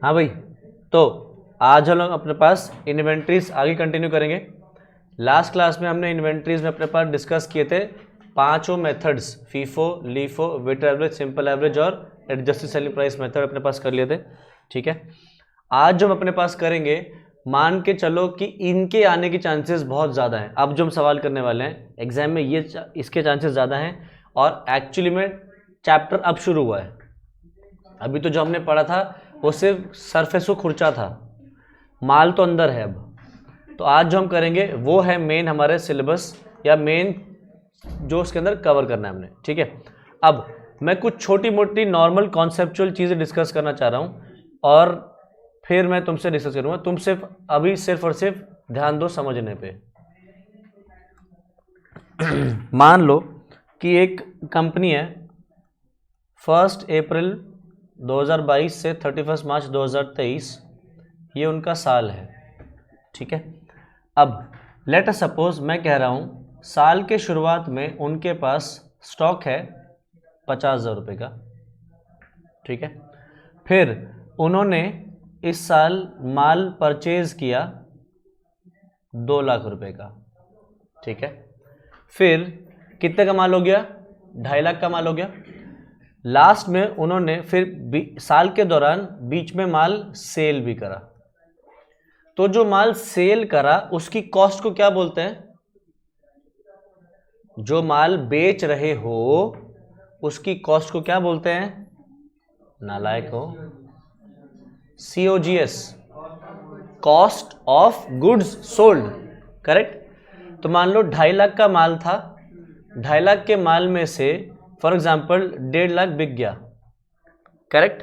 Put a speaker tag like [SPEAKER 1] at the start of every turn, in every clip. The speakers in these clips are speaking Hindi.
[SPEAKER 1] हाँ भाई, तो आज हम लोग अपने पास इन्वेंट्रीज आगे कंटिन्यू करेंगे। लास्ट क्लास में हमने इन्वेंट्रीज में अपने पास डिस्कस किए थे पांचों methods, FIFO, LIFO, weighted average, simple average और एडजस्टेड सेलिंग प्राइस मेथड अपने पास कर लिए थे। ठीक है, आज जो हम अपने पास करेंगे, मान के चलो कि इनके आने के चांसेस बहुत ज़्यादा हैं। अब जो हम सवाल करने वाले हैं एग्जाम में, ये इसके चांसेस ज़्यादा हैं और एक्चुअली में चैप्टर अब शुरू हुआ है। अभी तो जो हमने पढ़ा था वो सिर्फ सरफेस को खुरचा था, माल तो अंदर है। अब तो आज जो हम करेंगे वो है मेन हमारे सिलेबस या मेन जो उसके अंदर कवर करना है हमने। ठीक है, अब मैं कुछ छोटी मोटी नॉर्मल कॉन्सेप्चुअल चीज़ें डिस्कस करना चाह रहा हूँ और फिर मैं तुमसे डिस्कस करूँगा। तुम सिर्फ अभी सिर्फ और सिर्फ ध्यान दो समझने पे। मान लो कि एक कंपनी है, 1 अप्रैल 2022 से 31 मार्च 2023 ये उनका साल है। ठीक है, अब लेट अस सपोज मैं कह रहा हूँ साल के शुरुआत में उनके पास स्टॉक है 50,000 रुपये का। ठीक है, फिर उन्होंने इस साल माल परचेज किया 2 लाख रुपए का। ठीक है, फिर कितने का माल हो गया? 2.5 लाख का माल हो गया। लास्ट में उन्होंने फिर साल के दौरान बीच में माल सेल भी करा। तो जो माल सेल करा उसकी कॉस्ट को क्या बोलते हैं? जो माल बेच रहे हो उसकी कॉस्ट को क्या बोलते हैं? नालायक हो, COGS, cost of goods sold. Correct. तो मान लो 2.5 लाख का माल था, 2.5 लाख के माल में से फॉर एग्जांपल 1.5 लाख बिक गया। करेक्ट।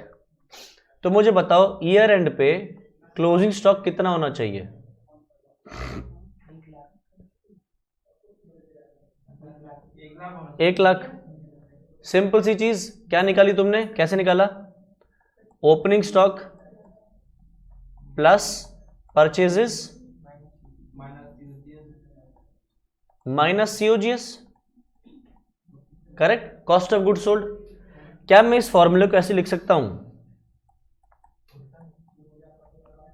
[SPEAKER 1] तो मुझे बताओ ईयर एंड पे क्लोजिंग स्टॉक कितना होना चाहिए? 1 लाख। सिंपल सी चीज, क्या निकाली तुमने? कैसे निकाला? Opening stock plus purchases minus COGS। Correct, cost of goods sold. क्या मैं इस फॉर्मूले को ऐसे लिख सकता हूं?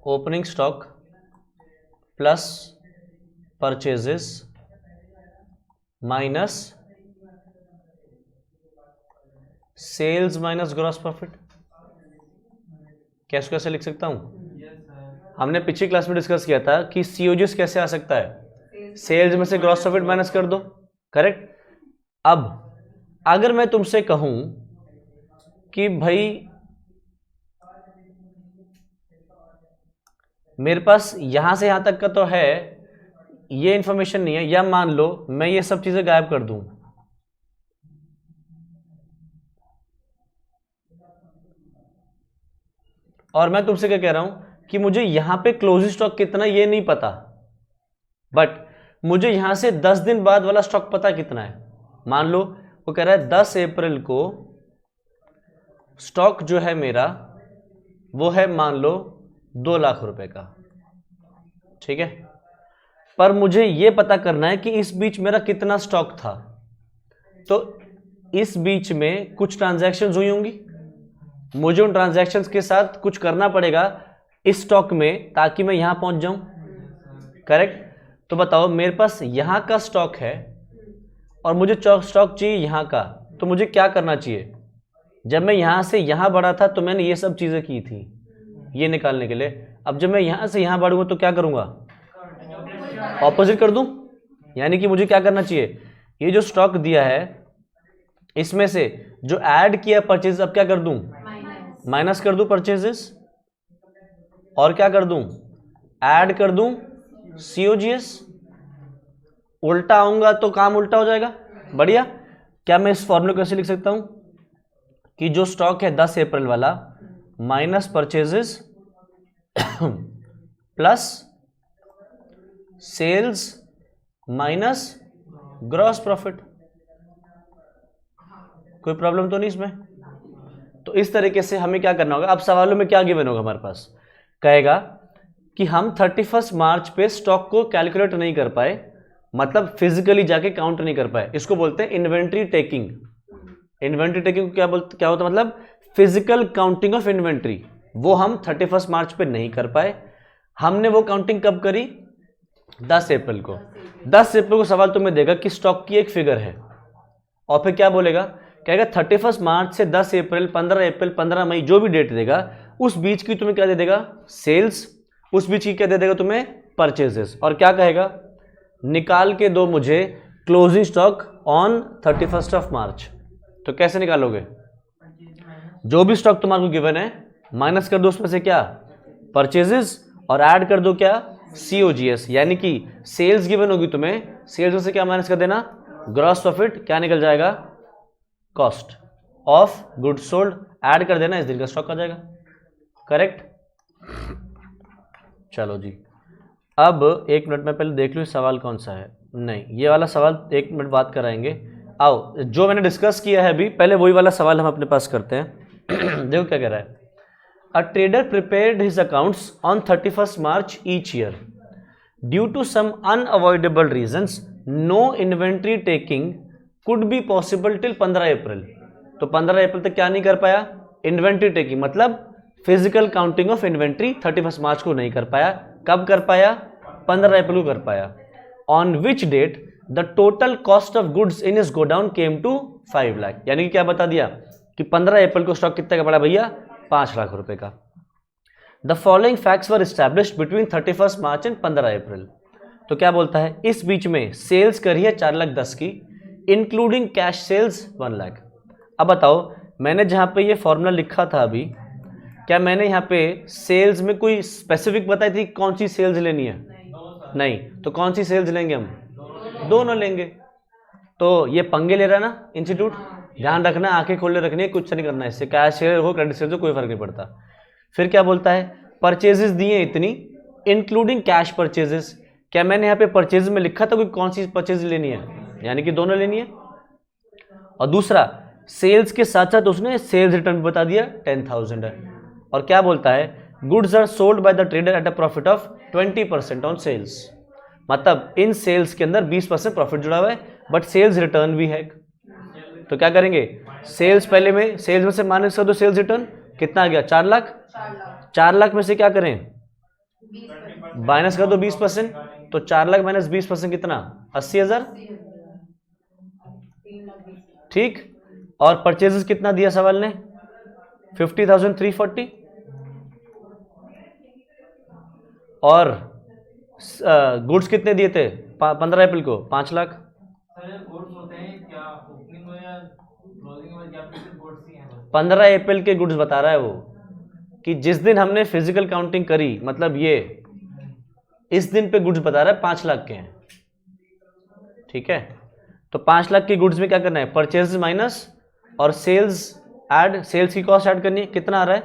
[SPEAKER 1] Opening stock plus purchases minus sales minus gross profit. कैसे लिख सकता हूं? हमने पिछली क्लास में डिस्कस किया था कि COGS कैसे आ सकता है? सेल्स में से ग्रॉस प्रॉफिट माइनस कर दो। करेक्ट। अब अगर मैं तुमसे कहूं कि भाई मेरे पास यहां से यहां तक का तो है, ये इंफॉर्मेशन नहीं है, या मान लो मैं ये सब चीजें गायब कर दूं, और मैं तुमसे क्या कह रहा हूं कि मुझे यहां पे क्लोजिंग स्टॉक कितना ये नहीं पता, बट मुझे यहां से 10 दिन बाद वाला स्टॉक पता कितना है। मान लो वो कह रहा है 10 अप्रैल को स्टॉक जो है मेरा वो है मान लो 2 लाख रुपए का। ठीक है, पर मुझे ये पता करना है कि इस बीच मेरा कितना स्टॉक था। तो इस बीच में कुछ ट्रांजैक्शंस हुई होंगी, मुझे उन ट्रांजैक्शंस के साथ कुछ करना पड़ेगा इस स्टॉक में ताकि मैं यहां पहुंच जाऊं। करेक्ट। तो बताओ मेरे पास यहां का स्टॉक है और मुझे स्टॉक चाहिए यहां का, तो मुझे क्या करना चाहिए? जब मैं यहां से यहां बढ़ा था तो मैंने ये सब चीजें की थी ये निकालने के लिए। अब जब मैं यहां से यहां बढ़ूंगा तो क्या करूंगा? ऑपोजिट कर दूं। यानी कि मुझे क्या करना चाहिए? ये जो स्टॉक दिया है इसमें से जो ऐड किया परचेज, अब क्या कर दूं? माइनस कर दूं परचेजेस, और क्या कर दूं? ऐड कर दूं COGS। उल्टा आऊंगा तो काम उल्टा हो जाएगा। बढ़िया। क्या मैं इस फॉर्मूले को ऐसे लिख सकता हूं कि जो स्टॉक है 10 अप्रैल वाला minus purchases plus sales minus gross profit. कोई प्रॉब्लम तो नहीं इसमें? तो इस तरीके से हमें क्या करना होगा? अब सवालों में क्या गिवन होगा हमारे पास? कहेगा कि हम 31 मार्च पे स्टॉक को कैलकुलेट नहीं कर पाए, मतलब फिजिकली जाके काउंट नहीं कर पाए। इसको बोलते हैं इन्वेंट्री टेकिंग। इन्वेंट्री टेकिंग क्या होता है? मतलब फिजिकल काउंटिंग ऑफ इन्वेंट्री। वो हम 31 मार्च पे नहीं कर पाए। हमने वो काउंटिंग कब करी? 10 अप्रैल को। 10 अप्रैल को सवाल तुम्हें देगा कि स्टॉक की एक फिगर है, और फिर क्या बोलेगा, कहेगा 31 मार्च से 10 अप्रैल, 15 अप्रैल, 15 मई, जो भी डेट देगा उस बीच की तुम्हें क्या दे देगा? सेल्स। उस बीच की क्या दे देगा तुम्हें? परचेजेस। और क्या कहेगा? निकाल के दो मुझे closing stock on 31 of March. तो कैसे निकालोगे? जो भी स्टॉक तुम्हारे को गिवन है माइनस कर दो उसमें से क्या? परचेजेस, और ऐड कर दो क्या? COGS। यानी कि सेल्स गिवन होगी तुम्हें, सेल्स में से क्या माइनस कर देना? Gross profit. क्या निकल जाएगा? Cost of goods sold. Add कर देना, इस दिन का स्टॉक आ जाएगा। करेक्ट? चलो जी, अब 1 मिनट में पहले देख लूँ सवाल कौन सा है। नहीं, ये वाला सवाल 1 मिनट बात कराएंगे। आओ, जो मैंने डिस्कस किया है अभी, पहले वही वाला सवाल हम अपने पास करते हैं। देखो क्या कह रहा है। A trader prepared his accounts on 31 March each year. Due to some unavoidable reasons, no inventory taking could be possible till 15 April. तो 15 अप्रैल तक क्या नहीं कर पाया? इन्वेंट्री टेकिंग, मतलब physical counting of inventory 31 March को नहीं कर पाया। कब कर पाया? 15 अप्रैल को कर पाया। On which date the total cost of goods in is godown came to 5 lakh. यानी कि क्या बता दिया कि 15 अप्रैल को स्टॉक कितने का पड़ा भैया? 5 लाख रुपए का। The following facts were established between 31 March and 15 April. तो क्या बोलता है, इस बीच में सेल्स करी है 4,10,000 की, इंक्लूडिंग कैश सेल्स 1 लाख। अब बताओ, मैंने जहां पे ये फॉर्मूला लिखा था अभी, क्या मैंने यहाँ पे सेल्स में कोई स्पेसिफिक बताई थी कौन सी सेल्स लेनी है? नहीं। तो कौन सी सेल्स लेंगे हम? दोनों लेंगे। तो ये पंगे ले रहा है ना इंस्टीट्यूट, ध्यान रखना, आंखें खोले रखनी है, कुछ नहीं करना है इससे, कैश सेल हो क्रेडिट सेल हो कोई फर्क नहीं पड़ता। फिर क्या बोलता है, परचेजेस दिए इतनी, इंक्लूडिंग कैश परचेजेस। क्या मैंने यहाँ पे परचेज में लिखा था कोई कौन सी परचेज लेनी है? यानी कि दोनों लेनी है। और दूसरा, सेल्स के साथ साथ उसने सेल्स रिटर्न बता दिया 10,000 है। और क्या बोलता है, goods are sold by the trader at a profit of 20% on sales. मतलब इन सेल्स के अंदर 20% प्रॉफिट जुड़ा हुआ है, बट सेल्स रिटर्न भी है। तो क्या करेंगे, सेल्स पहले में, सेल्स में से माइनस कर दो सेल्स रिटर्न, कितना आ गया? 4 लाख। 4 लाख में से क्या करें? माइनस कर दो 20%। तो 4 लाख माइनस 20% कितना? 80,000। ठीक। और परचेजेस कितना दिया सवाल ने? 50,340। और गुड्स कितने दिए थे 15 अप्रैल को? 5 लाख।
[SPEAKER 2] सर गुड्स होते हैं क्या ओपनिंग में या क्लोजिंग में, या फिर सिर्फ गुड्स ही हैं बस?
[SPEAKER 1] 15 अप्रैल के गुड्स बता रहा है वो, कि जिस दिन हमने फिजिकल काउंटिंग करी, मतलब ये इस दिन पे गुड्स बता रहा है 5 लाख के हैं। ठीक है, तो 5 लाख के गुड्स में क्या करना है? परचेज माइनस और सेल्स ऐड, सेल्स की कॉस्ट ऐड करनी है। कितना आ रहा है?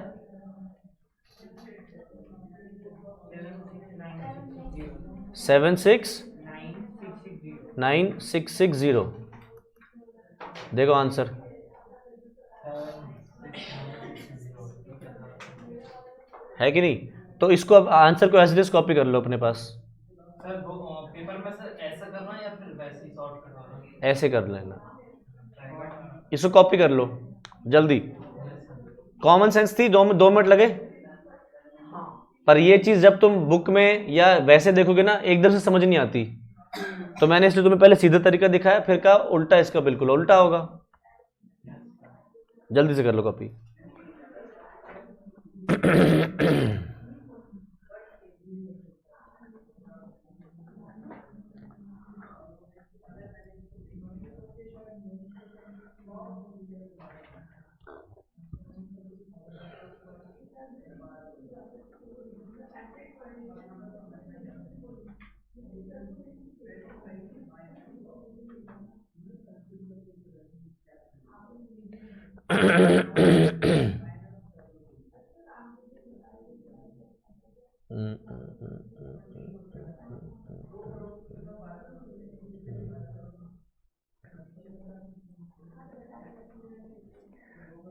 [SPEAKER 1] 769660। देखो आंसर है कि नहीं? तो इसको अब आंसर को एज कॉपी कर लो अपने पास।
[SPEAKER 2] सर पेपर में सर ऐसा करना या फिर वैसे ही शॉर्ट करवाना?
[SPEAKER 1] ऐसे कर लेना, इसको कॉपी कर लो जल्दी। कॉमन सेंस थी, 2 मिनट लगे, पर ये चीज जब तुम बुक में या वैसे देखोगे ना एकदम से समझ नहीं आती। तो मैंने इसलिए तुम्हें पहले सीधा तरीका दिखाया, फिर कहा उल्टा इसका बिल्कुल उल्टा होगा। जल्दी से कर लो कॉपी।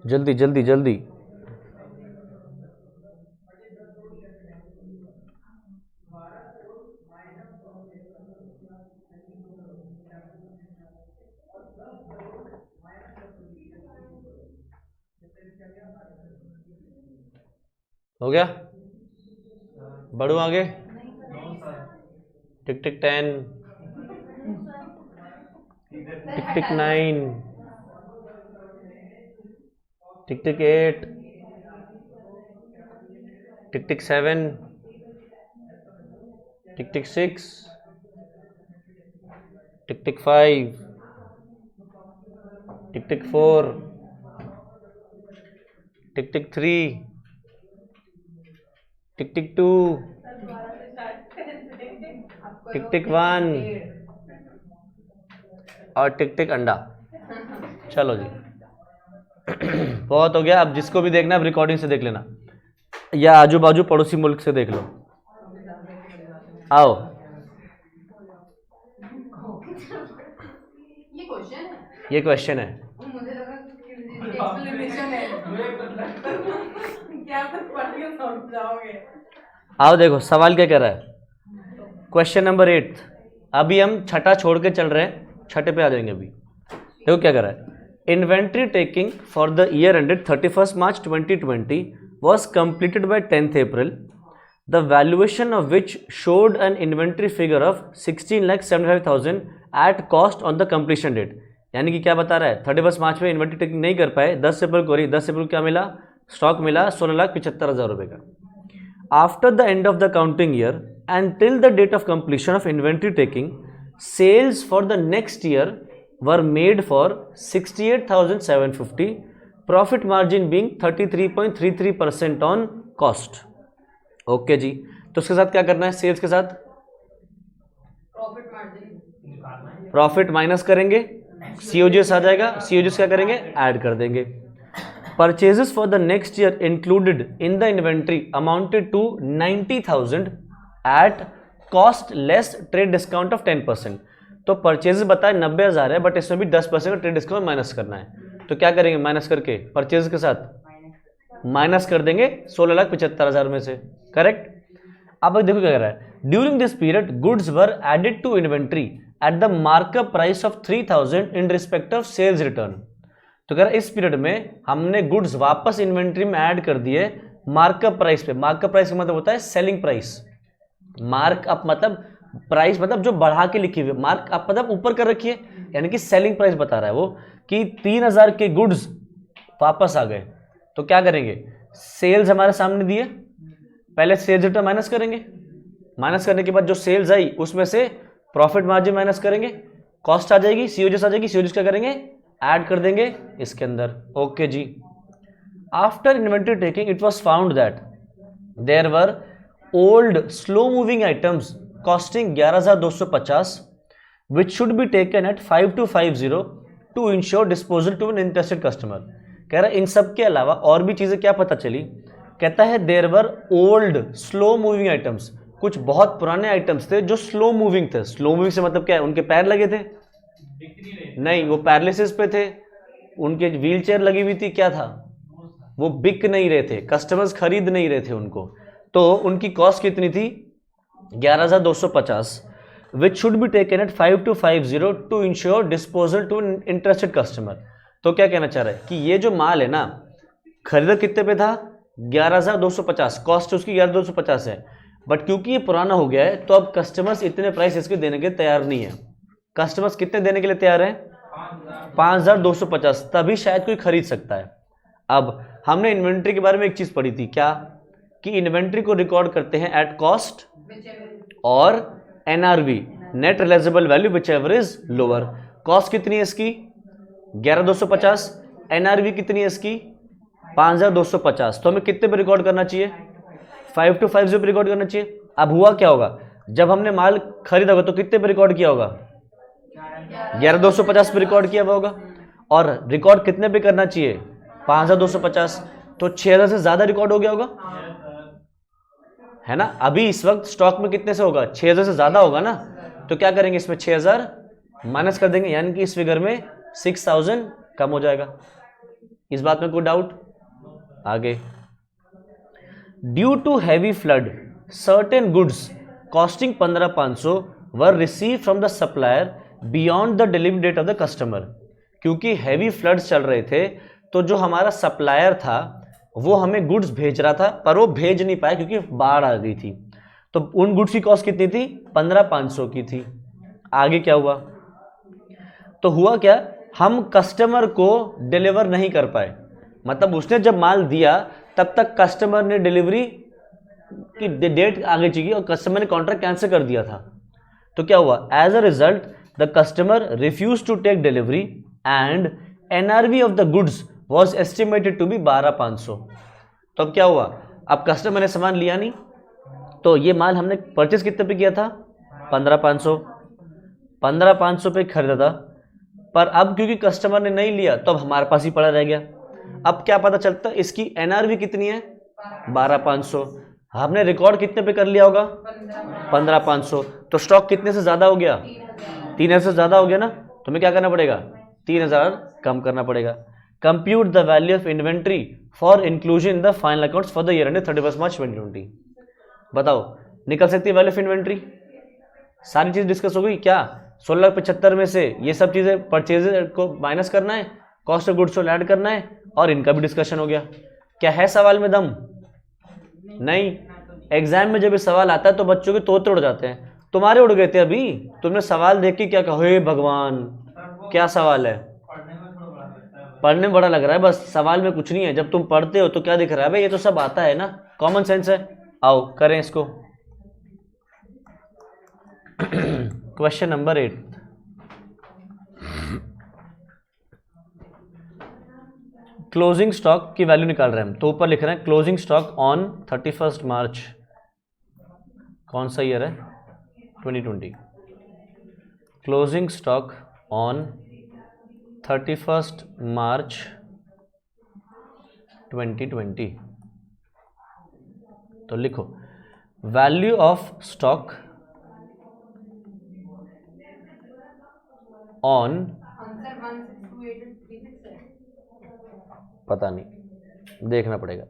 [SPEAKER 1] जल्दी जल्दी जल्दी। हो गया? बढ़ू आगे?
[SPEAKER 2] No sir.
[SPEAKER 1] टिक टिक 10, टिक टिक 9, टिक टिक 8, टिक टिक 7, टिक टिक 6, टिक टिक 5, टिक टिक 4, टिक टिक 3, टिक टिक 2, टिक टिक 1 और टिक टिक अंडा। चलो जी बहुत हो गया। अब जिसको भी देखना है रिकॉर्डिंग से देख लेना या आजू बाजू पड़ोसी मुल्क से देख लो। आओ ये क्वेश्चन है।
[SPEAKER 3] मुझे लगा एक्सप्लेनेशन है। क्या कुछ पढ़ के समझ जाओगे।
[SPEAKER 1] आओ देखो सवाल क्या कह रहा है। Question number 8। अभी हम छठा छोड़ के चल रहे हैं, छठे पे आ जाएंगे। अभी देखो क्या कर रहा है। Inventory taking for the year ended 31 March 2020 was completed by 10th April. The valuation of which showed an inventory figure of 16,75,000 at cost on the completion date. यानी कि क्या बता रहा है, 31 मार्च में इन्वेंट्री टेकिंग नहीं कर पाए, 10 अप्रैल को 10 अप्रैल क्या मिला, स्टॉक मिला 16,75,000 रुपये का। After the end of the counting year and till the date of completion of inventory taking, sales for the next year were made for 68,750, profit margin being 33.33% on cost. Okay जी, तो उसके साथ क्या करना है, सेल्स के साथ
[SPEAKER 3] प्रॉफिट मार्जिन
[SPEAKER 2] निकालना है।
[SPEAKER 1] प्रॉफिट माइनस करेंगे, सीओजीएस आ जाएगा, सीओजीएस क्या करेंगे, ऐड कर देंगे। Purchases for the next year included in the inventory amounted to 90,000 at cost less trade discount of 10%। तो परचेजेस बताए 90,000 है, बट इसमें भी 10% का ट्रेड डिस्काउंट माइनस करना है। तो क्या करेंगे, माइनस करके परचेज के साथ माइनस कर देंगे 16,75,000 में से। करेक्ट। अब देखो क्या कर रहा है। During this period goods were added to inventory at the markup price of 3,000 in respect of sales return. तो कह रहा है इस पीरियड में हमने गुड्स वापस इन्वेंट्री में ऐड कर दिए मार्कअप प्राइस पे। मार्कअप प्राइस का मतलब होता है सेलिंग प्राइस। मार्कअप मतलब प्राइस, मतलब जो बढ़ा के लिखी हुई, मार्कअप मतलब ऊपर कर रखी है, यानी कि सेलिंग प्राइस बता रहा है वो कि 3,000 के गुड्स वापस आ गए। तो क्या करेंगे, सेल्स हमारे सामने दिए, पहले सेल्स रिटर्न माइनस करेंगे, माइनस करने के बाद जो सेल्स आई उसमें से प्रॉफिट मार्जिन माइनस करेंगे, कॉस्ट आ जाएगी, सीओजीएस आ जाएगी, सीओजीएस क्या करेंगे, ऐड कर देंगे इसके अंदर। ओके जी। After inventory taking it was found that there were old slow moving items costing 11,250 which should be taken at 5250 to ensure disposal to an interested customer। कह रहा है इन सब के अलावा और भी चीजें क्या पता चली। कहता है there were old slow moving items, कुछ बहुत पुराने आइटम्स थे जो स्लो मूविंग थे। स्लो मूविंग से मतलब क्या है, उनके पैर लगे थे, नहीं वो पैरालिसिस पे थे, उनके व्हील चेयर लगी हुई थी, क्या था, वो बिक नहीं रहे थे, कस्टमर्स खरीद नहीं रहे थे उनको। तो उनकी कॉस्ट कितनी थी, 11,250, which should be taken at 5250 to ensure disposal to an interested customer। तो क्या कहना चाह रहा है कि ये जो माल है ना, खरीदा कितने पे था, 11,250, कॉस्ट उसकी 11,250 है, बट क्योंकि ये पुराना हो गया है तो अब कस्टमर्स इतने प्राइस इसके देने के तैयार नहीं है। कस्टमर्स कितने देने के लिए तैयार है, 5,250, तभी शायद कोई खरीद सकता है। अब हमने इन्वेंट्री के बारे में एक चीज पढ़ी थी, क्या कि इन्वेंट्री को रिकॉर्ड करते हैं एट कॉस्ट और NRV, net realisable value whichever is lower. Cost कितनी है इसकी, 11,250, एनआरवी कितनी है इसकी, 5,250। तो हमें कितने पे रिकॉर्ड करना चाहिए, 5250 पे रिकॉर्ड करना चाहिए। अब हुआ क्या होगा, जब हमने माल खरीदा होगा तो कितने पे रिकॉर्ड किया होगा, 11,250 पे रिकॉर्ड किया हुआ होगा, और रिकॉर्ड कितने पे करना चाहिए, 5,250, तो 6,000 से ज्यादा रिकॉर्ड हो गया होगा, है ना। अभी इस वक्त स्टॉक में कितने से होगा, 6,000 से ज्यादा होगा ना। तो क्या करेंगे, इसमें 6,000 माइनस कर देंगे, यानी कि इस फिगर में 6,000 कम हो जाएगा। इस बात में कोई डाउट। आगे, due to heavy flood certain goods costing 15,500 were received from the supplier beyond the delivery date of the customer. क्योंकि हैवी फ्लड्स चल रहे थे तो जो हमारा सप्लायर था वो हमें गुड्स भेज रहा था पर वो भेज नहीं पाया क्योंकि बाढ़ आ गई थी। तो उन गुड्स की कॉस्ट कितनी थी? 15,500 की थी। आगे क्या हुआ? तो हुआ क्या, हम कस्टमर को डिलीवर नहीं कर पाए, मतलब उसने जब माल दिया तब तक कस्टमर ने डिलीवरी की डेट आगे चली और कस्टमर ने कॉन्ट्रैक्ट कैंसिल कर दिया था। तो क्या हुआ? As a result the customer refuse to take delivery and NRV of the goods was estimated to be 12,500। तो अब क्या हुआ? अब कस्टमर ने सामान लिया नहीं, तो ये माल हमने परचेस कितने पे किया था? 15,500 पे खरीदा था, पर अब क्योंकि कस्टमर ने नहीं लिया तो अब हमारे पास ही पड़ा रह गया। अब क्या पता चलता, इसकी एनआरवी कितनी है? 12,500। हमने रिकॉर्ड कितने पे कर लिया होगा? 15,500। तो स्टॉक कितने से ज्यादा हो गया? 3,000 से ज्यादा हो गया ना, तो हमें क्या करना पड़ेगा? 3,000 कम करना पड़ेगा। Compute the value of inventory for inclusion in the final accounts for the year ended 31 मार्च 2020। बताओ, निकल सकती है वैल्यू ऑफ इन्वेंट्री? सारी चीज डिस्कस हो गई क्या? 16,75 में से ये सब चीजें परचेज को माइनस करना है, cost of goods sold add करना है, और इनका भी डिस्कशन हो गया। क्या है सवाल में दम? नहीं। एग्जाम में जब ये सवाल आता है तो बच्चों के तोते उड़ जाते हैं। तुम्हारे उड़ गए थे अभी, तुमने सवाल देख के क्या कहा, हे भगवान क्या सवाल है। पढ़ने में बड़ा लग रहा है, बस सवाल में कुछ नहीं है। जब तुम पढ़ते हो तो क्या दिख रहा है भाई, ये तो सब आता है ना, कॉमन सेंस है। आओ करें इसको। क्वेश्चन नंबर 8, क्लोजिंग स्टॉक की वैल्यू निकाल रहे हैं हम। तो ऊपर लिख रहे हैं क्लोजिंग स्टॉक ऑन 31 मार्च, कौन सा ईयर है? 2020। क्लोजिंग स्टॉक ऑन 31 मार्च 2020। तो लिखो value of stock on,
[SPEAKER 3] answer 162836 है।
[SPEAKER 1] पता नहीं, देखना पड़ेगा।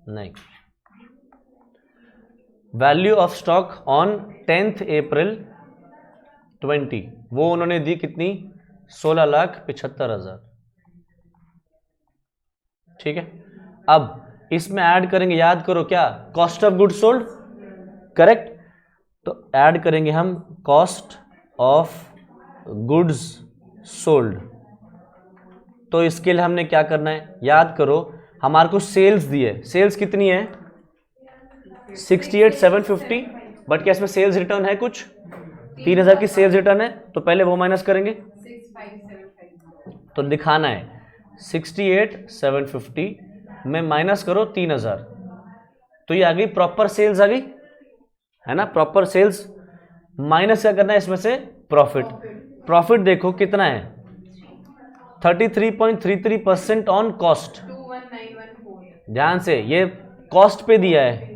[SPEAKER 1] नहीं, वैल्यू ऑफ स्टॉक ऑन 10 अप्रैल 20, वो उन्होंने दी कितनी? 16,75,000। ठीक है, अब इसमें ऐड करेंगे, याद करो क्या? Cost of goods sold, correct. तो ऐड करेंगे हम कॉस्ट ऑफ गुड्स सोल्ड। तो इसके लिए हमने क्या करना है, याद करो, हमारे को सेल्स दी है। सेल्स कितनी है? 68,750। बट क्या इसमें सेल्स रिटर्न है कुछ? 3,000 की सेल्स रिटर्न है, तो पहले वो माइनस करेंगे।
[SPEAKER 3] 6575।
[SPEAKER 1] तो दिखाना है 68,750 में माइनस करो 3,000, तो ये आ गई प्रॉपर सेल्स, आ गई है ना, प्रॉपर सेल्स। माइनस क्या करना है इसमें से? प्रॉफिट। प्रॉफिट देखो कितना है? 33.33% ऑन कॉस्ट।
[SPEAKER 3] 21914।
[SPEAKER 1] ध्यान से, ये कॉस्ट पे दिया है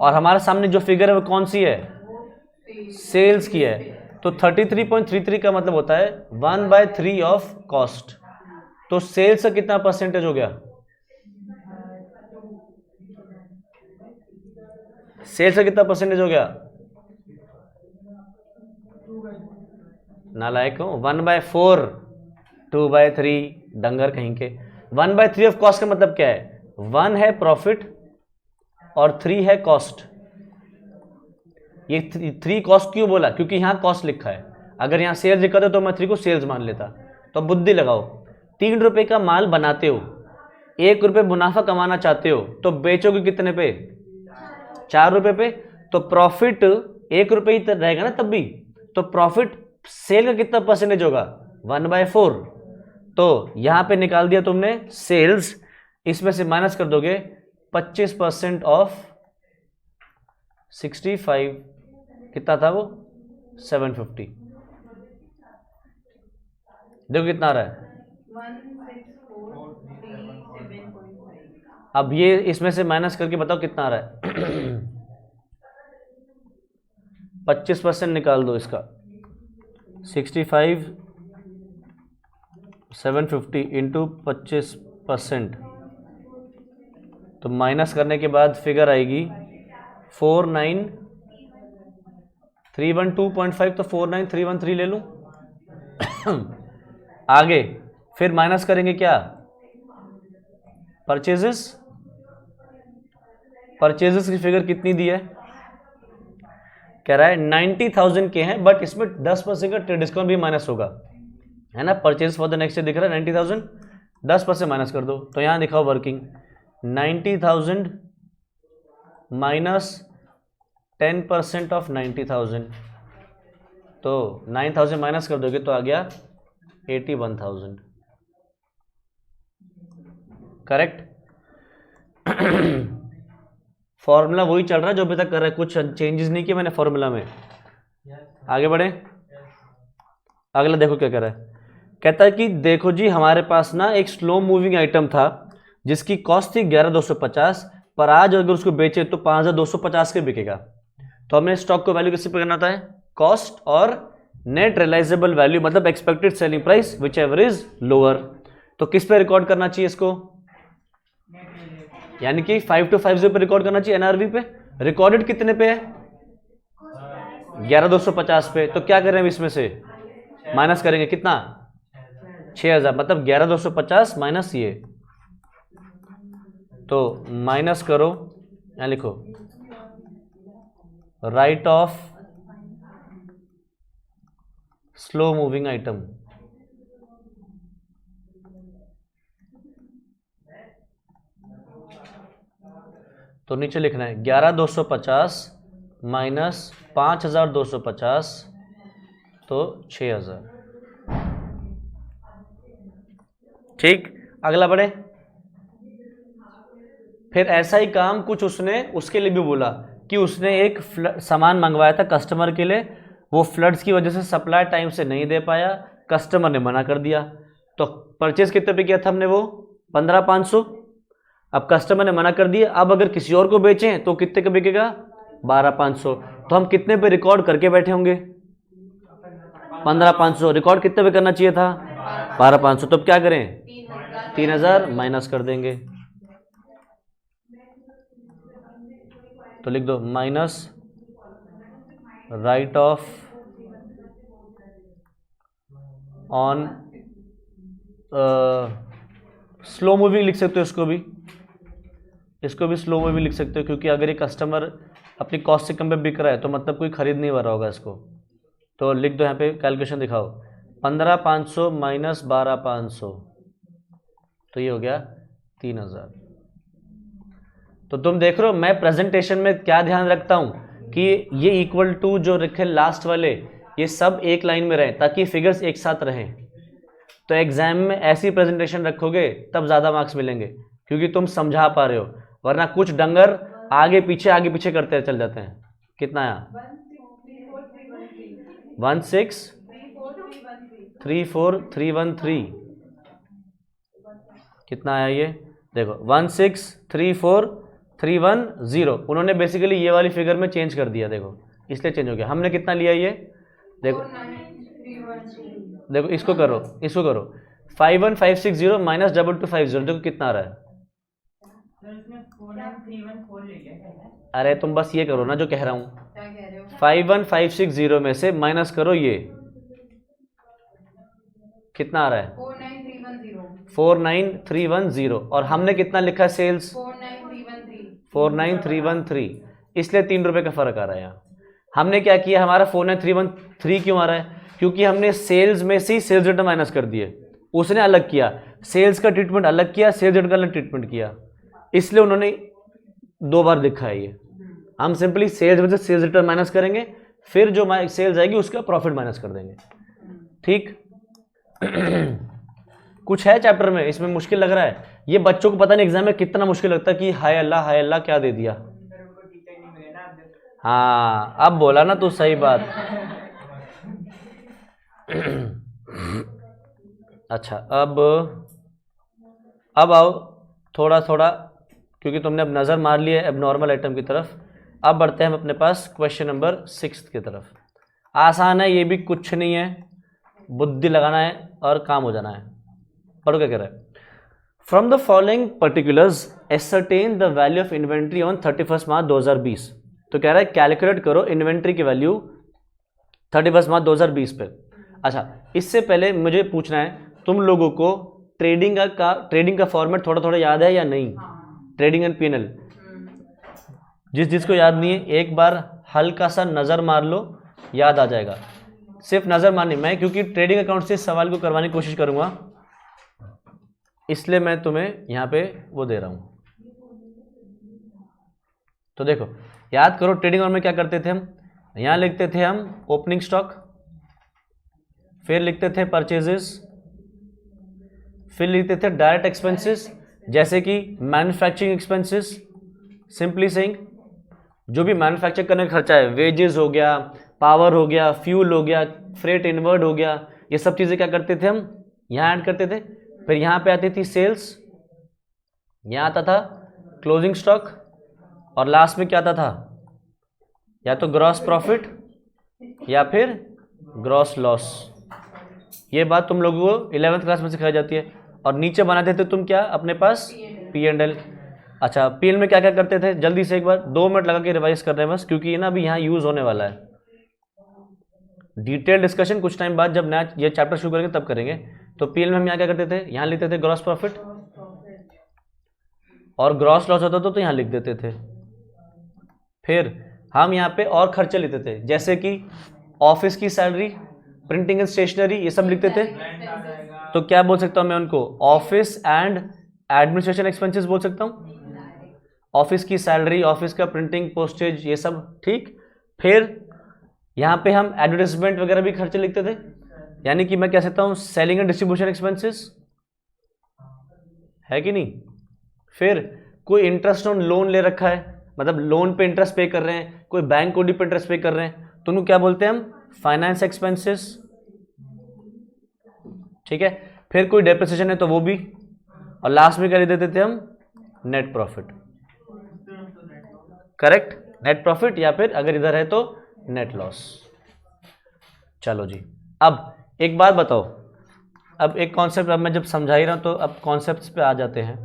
[SPEAKER 1] और हमारे सामने जो फिगर है वो कौन सी है? सेल्स की है। तो 33.33 का मतलब होता है 1/3 ऑफ कॉस्ट। तो सेल्स का कितना परसेंटेज हो गया? सेल्स का कितना परसेंटेज हो गया? नालायक हो, 1/4, 2/3, डंगर कहीं के। 1/3 ऑफ कॉस्ट का मतलब क्या है? 1 है प्रॉफिट और 3 है कॉस्ट। ये 3 कॉस्ट क्यों बोला? क्योंकि यहां कॉस्ट लिखा है। अगर यहां सेल्स लिखा था तो मैं 3 को सेल्स मान लेता। तो बुद्धि लगाओ, 3 रुपए का माल बनाते हो, 1 रुपए मुनाफा कमाना चाहते हो, तो बेचोगे कितने पे? 4 रुपए पे। तो प्रॉफिट 1 रुपए ही रहेगा ना तब भी। तो प्रॉफिट सेल का कितना परसेंटेज होगा? 1/4। तो यहां पे निकाल दिया तुमने सेल्स, इसमें से माइनस कर दोगे 25% ऑफ 65, कितना था वो? 750। देखो कितना आ रहा है।
[SPEAKER 3] 16437.5।
[SPEAKER 1] अब ये इसमें से माइनस करके बताओ कितना आ रहा है। 25% निकाल दो इसका, 65 750 इंटू 25%, तो माइनस करने के बाद फिगर आएगी 49,312.5। तो 49,313 ले लूं। आगे फिर माइनस करेंगे क्या? परचेजेस की फिगर कितनी दी है? कह रहा है 90,000 के हैं, बट इसमें 10% का ट्रेड डिस्काउंट भी माइनस होगा, है ना। Purchase for the next year दिख रहा है 90,000, 10% माइनस कर दो, तो यहां दिखाओ वर्किंग 90,000 माइनस 10% ऑफ 90,000, तो 9,000 माइनस कर दोगे तो आ गया 81,000, करेक्ट। फॉर्मूला वही चल रहा है जो अभी तक कर रहा है, कुछ चेंजेस नहीं किया मैंने फॉर्मूला में। आगे बढ़े, अगला देखो क्या कह रहा है। कहता है कि देखो जी हमारे पास ना एक स्लो मूविंग आइटम था जिसकी कॉस्ट थी 11,250, पर आज अगर उसको बेचे तो 5,250 के बिकेगा। तो हमने स्टॉक को वैल्यू किससे पे करना था? कॉस्ट और नेट रियलाइजेबल वैल्यू, मतलब expected selling price which ever is lower. तो किस पे रिकॉर्ड करना चाहिए इसको? यानी कि 5250 पे रिकॉर्ड करना चाहिए, एनआरवी पे। रिकॉर्डेड कितने पे है? 11,250 पे। तो क्या करें इसमें से माइनस करेंगे, कितना? 6,000, मतलब 11,250 माइनस ये, तो माइनस करो, यहाँ लिखो right of slow moving item. तो नीचे लिखना है 11,250 माइनस 5,250, तो 6,000। ठीक, अगला बढ़े। फिर ऐसा ही काम कुछ उसने उसके लिए भी बोला कि उसने एक सामान मंगवाया था कस्टमर के लिए, वो फ्लड्स की वजह से सप्लाई टाइम से नहीं दे पाया, कस्टमर ने मना कर दिया। तो परचेज कितने पे किया था हमने? वो 15,500। अब कस्टमर ने मना कर दिया, अब अगर किसी और को बेचें तो कितने का बिकेगा? 12,500। तो हम कितने पे रिकॉर्ड करके बैठे होंगे? 15,500। रिकॉर्ड कितने पे करना चाहिए था? 12,500। तो अब क्या करें? 3,000 माइनस कर देंगे, तो लिख दो minus right of on slow moving लिख सकते हो इसको भी स्लो मूविंग लिख सकते हो, क्योंकि अगर ये कस्टमर अपनी कॉस्ट से कम पे बिक रहा है तो मतलब कोई खरीद नहीं रहा होगा इसको। तो लिख दो यहाँ पे, कैलकुलेशन दिखाओ, 15,500 माइनस 12,500, तो ये हो गया 3,000। तो तुम देख रहे हो मैं प्रेजेंटेशन में क्या ध्यान रखता हूं कि ये इक्वल टू जो रखे लास्ट वाले ये सब एक लाइन में रहे ताकि फिगर्स एक साथ रहें। तो एग्जाम में ऐसी प्रेजेंटेशन रखोगे तब ज़्यादा मार्क्स मिलेंगे, क्योंकि तुम समझा पा रहे हो, वरना कुछ डंगर आगे पीछे करते चल जाते हैं। कितना आया? 1634,313। कितना आया ये देखो, 1634,310। उन्होंने बेसिकली ये वाली फिगर में चेंज कर दिया, देखो इसलिए चेंज हो गया। हमने कितना लिया ये देखो, देखो इसको करो 51,560 माइनस 2250, देखो कितना आ रहा है। अरे तुम बस ये करो ना जो कह रहा हूं, 51,560 में से माइनस करो ये, कितना आ रहा है? 49,310। और हमने कितना लिखा है सेल्स? 49,313। इसलिए 3 रुपए का फर्क आ रहा है यहाँ। हमने क्या किया, हमारा 49,313 क्यों आ रहा है? क्योंकि हमने सेल्स में से सेल्स रिटर्न माइनस कर दिए, उसने अलग किया, सेल्स का ट्रीटमेंट अलग किया, सेल्स रिटर्न का अलग ट्रीटमेंट किया, इसलिए उन्होंने 2 बार लिखा है ये। हम सिंपली सेल्स में से सेल्स रिटर्न माइनस करेंगे, फिर जो सेल्स आएगी उसका प्रॉफिट माइनस कर देंगे। ठीक कुछ है चैप्टर में इसमें मुश्किल लग रहा है? ये बच्चों को पता नहीं एग्जाम में कितना मुश्किल लगता है कि हाय अल्लाह क्या दे दिया। हाँ अब बोला ना तू सही बात। अच्छा अब आओ थोड़ा क्योंकि तुमने अब नज़र मार लिया है एबनॉर्मल आइटम की तरफ। अब बढ़ते हैं हम अपने पास क्वेश्चन नंबर 6 की तरफ। आसान है, ये भी कुछ नहीं है, बुद्धि लगाना है और काम हो जाना है। पढ़ो क्या कह रहा है। From the following particulars ascertain the value of inventory on 31 मार्च 2020। तो कह रहा है कैलकुलेट करो इन्वेंट्री की वैल्यू 31 मार्च 2020 पे। अच्छा इससे पहले मुझे पूछना है तुम लोगों को ट्रेडिंग का फॉर्मेट थोड़ा थोड़ा याद है या नहीं? ट्रेडिंग एंड पीएनएल जिसको याद नहीं है एक बार हल्का सा नज़र मार लो, याद आ जाएगा। सिर्फ नज़र मारनी, मैं क्योंकि ट्रेडिंग अकाउंट से इस सवाल को करवाने की कोशिश करूंगा, इसलिए मैं तुम्हें यहाँ पे वो दे रहा हूँ। तो देखो याद करो, ट्रेडिंग अकाउंट में क्या करते थे हम? यहाँ लिखते थे हम ओपनिंग स्टॉक, फिर लिखते थे परचेजेस, फिर लिखते थे डायरेक्ट एक्सपेंसेस जैसे कि मैन्युफैक्चरिंग एक्सपेंसेस। सिंपली सेइंग जो भी मैन्युफैक्चर करने का खर्चा है, वेजेस हो गया, पावर हो गया, फ्यूल हो गया, फ्रेट इनवर्ड हो गया, ये सब चीज़ें क्या करते थे हम यहाँ ऐड करते थे। फिर यहाँ पे आती थी सेल्स, यहाँ आता था क्लोजिंग स्टॉक, और लास्ट में क्या आता था? या तो ग्रॉस प्रॉफिट या फिर ग्रॉस लॉस। ये बात तुम लोगों को 11th क्लास में सिखाई जाती है। और नीचे बनाते थे तुम क्या अपने पास? P&L। अच्छा, पीएल में क्या क्या करते थे? जल्दी से एक बार 2 मिनट लगा के रिवाइज कर रहे हैं बस, क्योंकि ये ना अभी यहाँ यूज होने वाला है। डिटेल डिस्कशन कुछ टाइम बाद जब नया ये चैप्टर शुरू करेंगे तब करेंगे। तो पीएल में हम यहाँ क्या करते थे? यहाँ लिखते थे ग्रॉस प्रॉफिट, और ग्रॉस लॉस होता था तो यहाँ लिख देते थे। फिर हम यहाँ पे और खर्चे लेते थे, जैसे कि ऑफिस की सैलरी, प्रिंटिंग एंड स्टेशनरी, ये सब लिखते थे। तो क्या बोल सकता हूँ मैं उनको? ऑफिस एंड एडमिनिस्ट्रेशन एक्सपेंसेस बोल सकता हूँ। ऑफिस की सैलरी, ऑफिस का प्रिंटिंग, पोस्टेज, ये सब, ठीक। फिर यहाँ पे हम एडवर्टाइजमेंट वगैरह भी खर्चे लिखते थे, यानी कि मैं कह सकता हूँ सेलिंग एंड डिस्ट्रीब्यूशन एक्सपेंसेस, है कि नहीं। फिर कोई इंटरेस्ट ऑन लोन ले रखा है, मतलब लोन पे इंटरेस्ट पे कर रहे हैं, कोई बैंक कोडी पे इंटरेस्ट पे कर रहे हैं, तो उनको क्या बोलते हैं हम? फाइनेंस एक्सपेंसेस, ठीक है। फिर कोई डेप्रिसिएशन है तो वो भी, और लास्ट में क्या लिख देते थे हम? Net profit. Correct, net profit, या फिर अगर इधर है तो नेट लॉस। चलो जी, अब एक बात बताओ, अब एक कॉन्सेप्ट, अब मैं जब समझा ही रहा हूं तो अब कॉन्सेप्ट्स पे आ जाते हैं।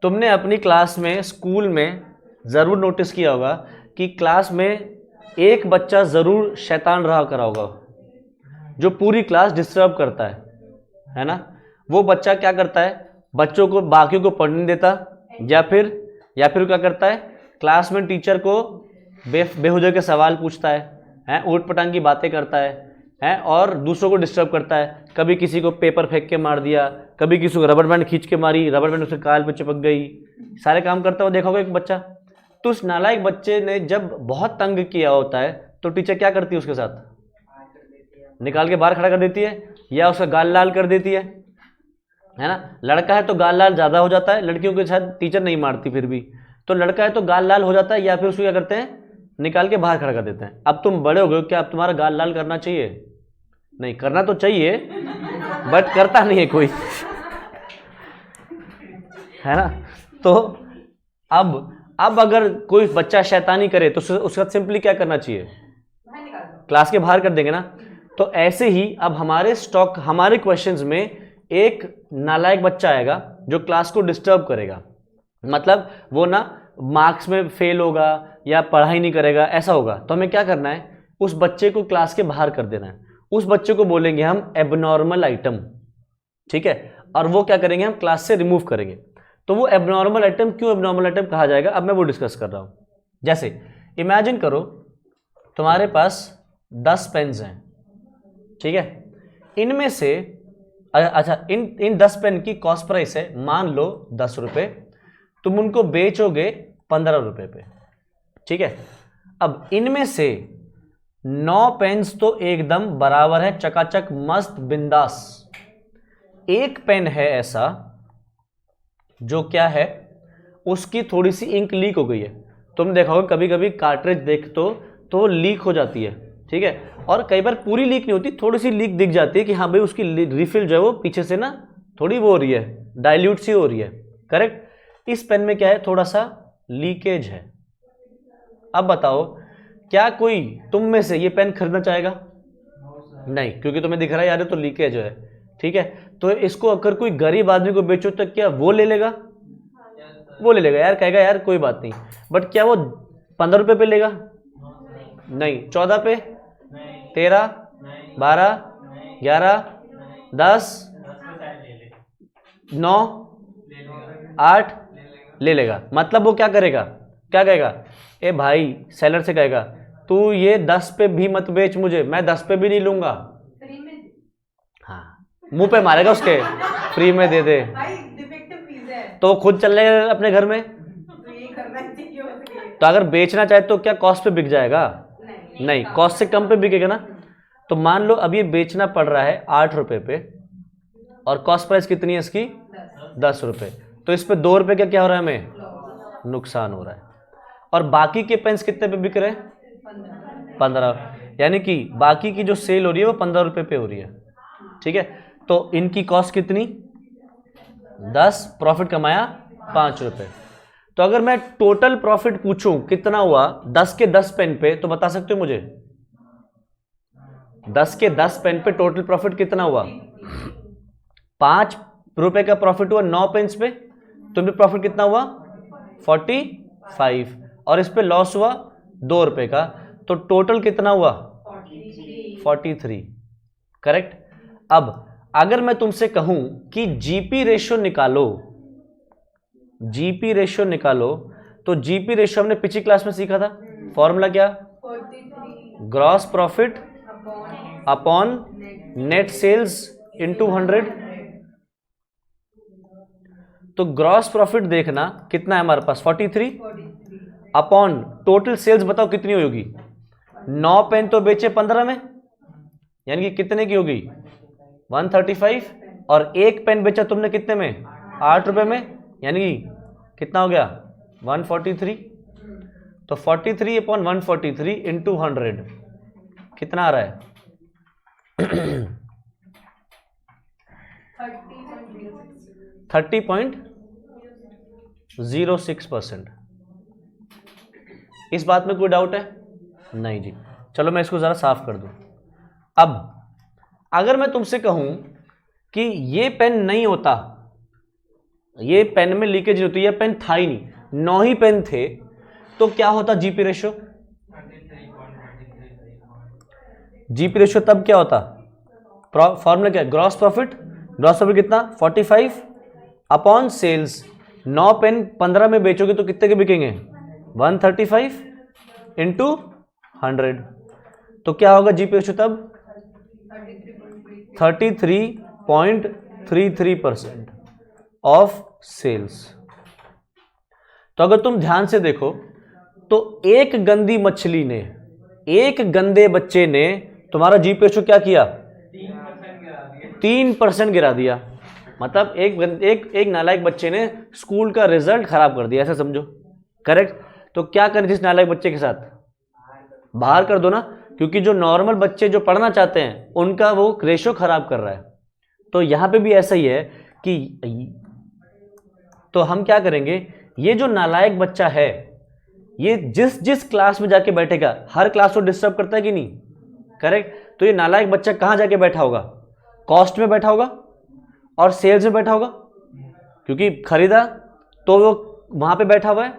[SPEAKER 1] तुमने अपनी क्लास में, स्कूल में ज़रूर नोटिस किया होगा कि क्लास में एक बच्चा ज़रूर शैतान रहा करा होगा, जो पूरी क्लास डिस्टर्ब करता है ना। वो बच्चा क्या करता है? बच्चों को, बाकियों को पढ़ने नहीं देता, या फिर क्या करता है? क्लास में टीचर को बेहुदे के सवाल पूछता है, ऊट पटांग की बातें करता है, और दूसरों को डिस्टर्ब करता है। कभी किसी को पेपर फेंक के मार दिया, कभी किसी को रबर बैंड खींच के मारी, रबर बैंड उसके गाल पे चिपक गई, सारे काम करता हुआ देखा होगा एक बच्चा। तो उस नालायक बच्चे ने जब बहुत तंग किया होता है तो टीचर क्या करती है उसके साथ? निकाल के बाहर खड़ा कर देती है, या उसका गाल लाल कर देती है ना। लड़का है तो गाल लाल ज़्यादा हो जाता है, लड़कियों के साथ टीचर नहीं मारती फिर भी। तो लड़का है तो गाल लाल हो जाता है, या फिर उसको क्या करते हैं? निकाल के बाहर खड़ा कर देते हैं। अब तुम बड़े हो गए, क्या अब तुम्हारा गाल लाल करना चाहिए? नहीं, करना तो चाहिए बट करता नहीं है कोई, है ना। तो अब अगर कोई बच्चा शैतानी करे तो उसका सिंपली क्या करना चाहिए? क्लास के बाहर कर देंगे ना। तो ऐसे ही अब हमारे स्टॉक, हमारे क्वेश्चंस में एक नालायक बच्चा आएगा जो क्लास को डिस्टर्ब करेगा, मतलब वो ना मार्क्स में फेल होगा या पढ़ाई नहीं करेगा, ऐसा होगा। तो हमें क्या करना है? उस बच्चे को क्लास के बाहर कर देना है। उस बच्चे को बोलेंगे हम एबनॉर्मल आइटम, ठीक है, और वो क्या करेंगे? हम क्लास से रिमूव करेंगे। तो वो एबनॉर्मल आइटम क्यों एबनॉर्मल आइटम कहा जाएगा, अब मैं वो डिस्कस कर रहा हूं। जैसे इमेजिन करो तुम्हारे पास 10 पेन्स हैं, ठीक है। इनमें से अच्छा, इन 10 पेन की कॉस्ट प्राइस है मान लो 10 रुपये, तुम उनको बेचोगे 15 रुपये पे, ठीक है। अब इनमें से 9 पेन्स तो एकदम बराबर है, चकाचक, मस्त, बिंदास। एक पेन है ऐसा जो क्या है, उसकी थोड़ी सी इंक लीक हो गई है। तुम देखोगे कभी कभी कार्ट्रिज देख तो लीक हो जाती है, ठीक है। और कई बार पूरी लीक नहीं होती, थोड़ी सी लीक दिख जाती है कि हाँ भाई उसकी रिफिल जो है वो पीछे से ना थोड़ी वो हो रही है, डाइल्यूट सी हो रही है, करेक्ट। इस पेन में क्या है? थोड़ा सा लीकेज है। अब बताओ, क्या कोई तुम में से ये पेन खरीदना चाहेगा? नहीं, क्योंकि तुम्हें दिख रहा है यार तो लीकेज है, ठीक है। तो इसको अगर कोई गरीब आदमी को बेचो तो क्या वो ले लेगा? वो ले लेगा यार, कहेगा यार कोई बात नहीं। बट क्या वो 15 रुपये पे लेगा? नहीं। 14 पे, 13, 12, 11, 10, 9, 8 ले लेगा। मतलब वो क्या करेगा, क्या कहेगा, ए भाई सेलर से कहेगा तू ये 10 पे भी मत बेच मुझे, मैं 10 पे भी नहीं लूंगा।
[SPEAKER 3] फ्री में
[SPEAKER 1] हाँ, मुंह पे मारेगा उसके, फ्री में दे दे,
[SPEAKER 3] भाई डिफेक्टिव पीस है
[SPEAKER 1] तो खुद चल जाएगा अपने घर में।
[SPEAKER 3] तो ये करना चाहिए हो सके।
[SPEAKER 1] तो अगर बेचना चाहे तो क्या कॉस्ट पे बिक जाएगा, नहीं, कॉस्ट से कम पे बिकेगा ना। तो मान लो अब ये बेचना पड़ रहा है 8 रुपए पे और कॉस्ट प्राइस कितनी है इसकी, 10 रुपए, तो इस पे 2 रुपए का क्या हो रहा है, हमें नुकसान हो रहा है। और बाकी के पेन्स कितने पे बिक रहे हैं, 15, यानी कि बाकी की जो सेल हो रही है वो 15 रुपए पे हो रही है। ठीक है, तो इनकी कॉस्ट कितनी, 10, प्रॉफिट कमाया 5 रुपए। तो अगर मैं टोटल प्रॉफिट पूछूं कितना हुआ 10 के 10 पेन पे, तो बता सकते हो मुझे 10 के 10 पेन पे टोटल प्रॉफिट कितना हुआ, 5 रुपए का प्रॉफिट हुआ 9 पेन्स पे, तो इनमें प्रॉफिट कितना हुआ 45, और इस पे लॉस हुआ 2 रुपए का, तो टोटल कितना हुआ 43। करेक्ट। अब अगर मैं तुमसे कहूं कि जीपी रेशियो निकालो, जीपी रेशियो निकालो, तो जीपी रेशियो हमने पिछली क्लास में सीखा था, फॉर्मूला क्या,
[SPEAKER 3] 43
[SPEAKER 1] gross profit upon net sales into 100। तो ग्रॉस प्रॉफिट देखना कितना है हमारे पास 43 अपॉन टोटल सेल्स बताओ कितनी होगी, 9 पेन तो बेचे 15 में, यानी कि कितने की होगी 135, और एक पेन बेचा तुमने कितने में 8 रुपए में, यानी कि कितना हो गया 143। तो 43 अपॉन 143 इंटू 100 कितना आ रहा है 30.06%। इस बात में कोई डाउट है, नहीं जी। चलो मैं इसको जरा साफ कर दूं। अब अगर मैं तुमसे कहूं कि ये पेन नहीं होता, ये पेन में लीकेज होती है, पेन था ही नहीं, 9 ही पेन थे, तो क्या होता जीपी रेशियो, जीपी रेशियो तब क्या होता, फॉर्मूला क्या है, ग्रॉस प्रॉफिट, ग्रॉस प्रॉफिट कितना 45 अपॉन सेल्स, 9 पेन 15 में बेचोगे तो कितने के बिकेंगे 135 इंटू 100, तो क्या होगा जीपी रेशियो तब 33.33% ऑफ सेल्स। तो अगर तुम ध्यान से देखो तो एक गंदी मछली ने, एक गंदे बच्चे ने तुम्हारा जीपी रेशियो क्या किया 3% गिरा दिया। मतलब एक नालायक बच्चे ने स्कूल का रिजल्ट खराब कर दिया, ऐसा समझो। करेक्ट। तो क्या करें जिस नालायक बच्चे के साथ, बाहर कर दो ना, क्योंकि जो नॉर्मल बच्चे जो पढ़ना चाहते हैं उनका वो रेशियो खराब कर रहा है। तो यहां पे भी ऐसा ही है कि, तो हम क्या करेंगे, ये जो नालायक बच्चा है ये जिस जिस क्लास में जाके बैठेगा, हर क्लास को डिस्टर्ब करता है कि नहीं, करेक्ट। तो ये नालायक बच्चा कहां जाके बैठा होगा, कॉस्ट में बैठा होगा और सेल्स में बैठा होगा, क्योंकि खरीदा तो वो वहां पे बैठा हुआ है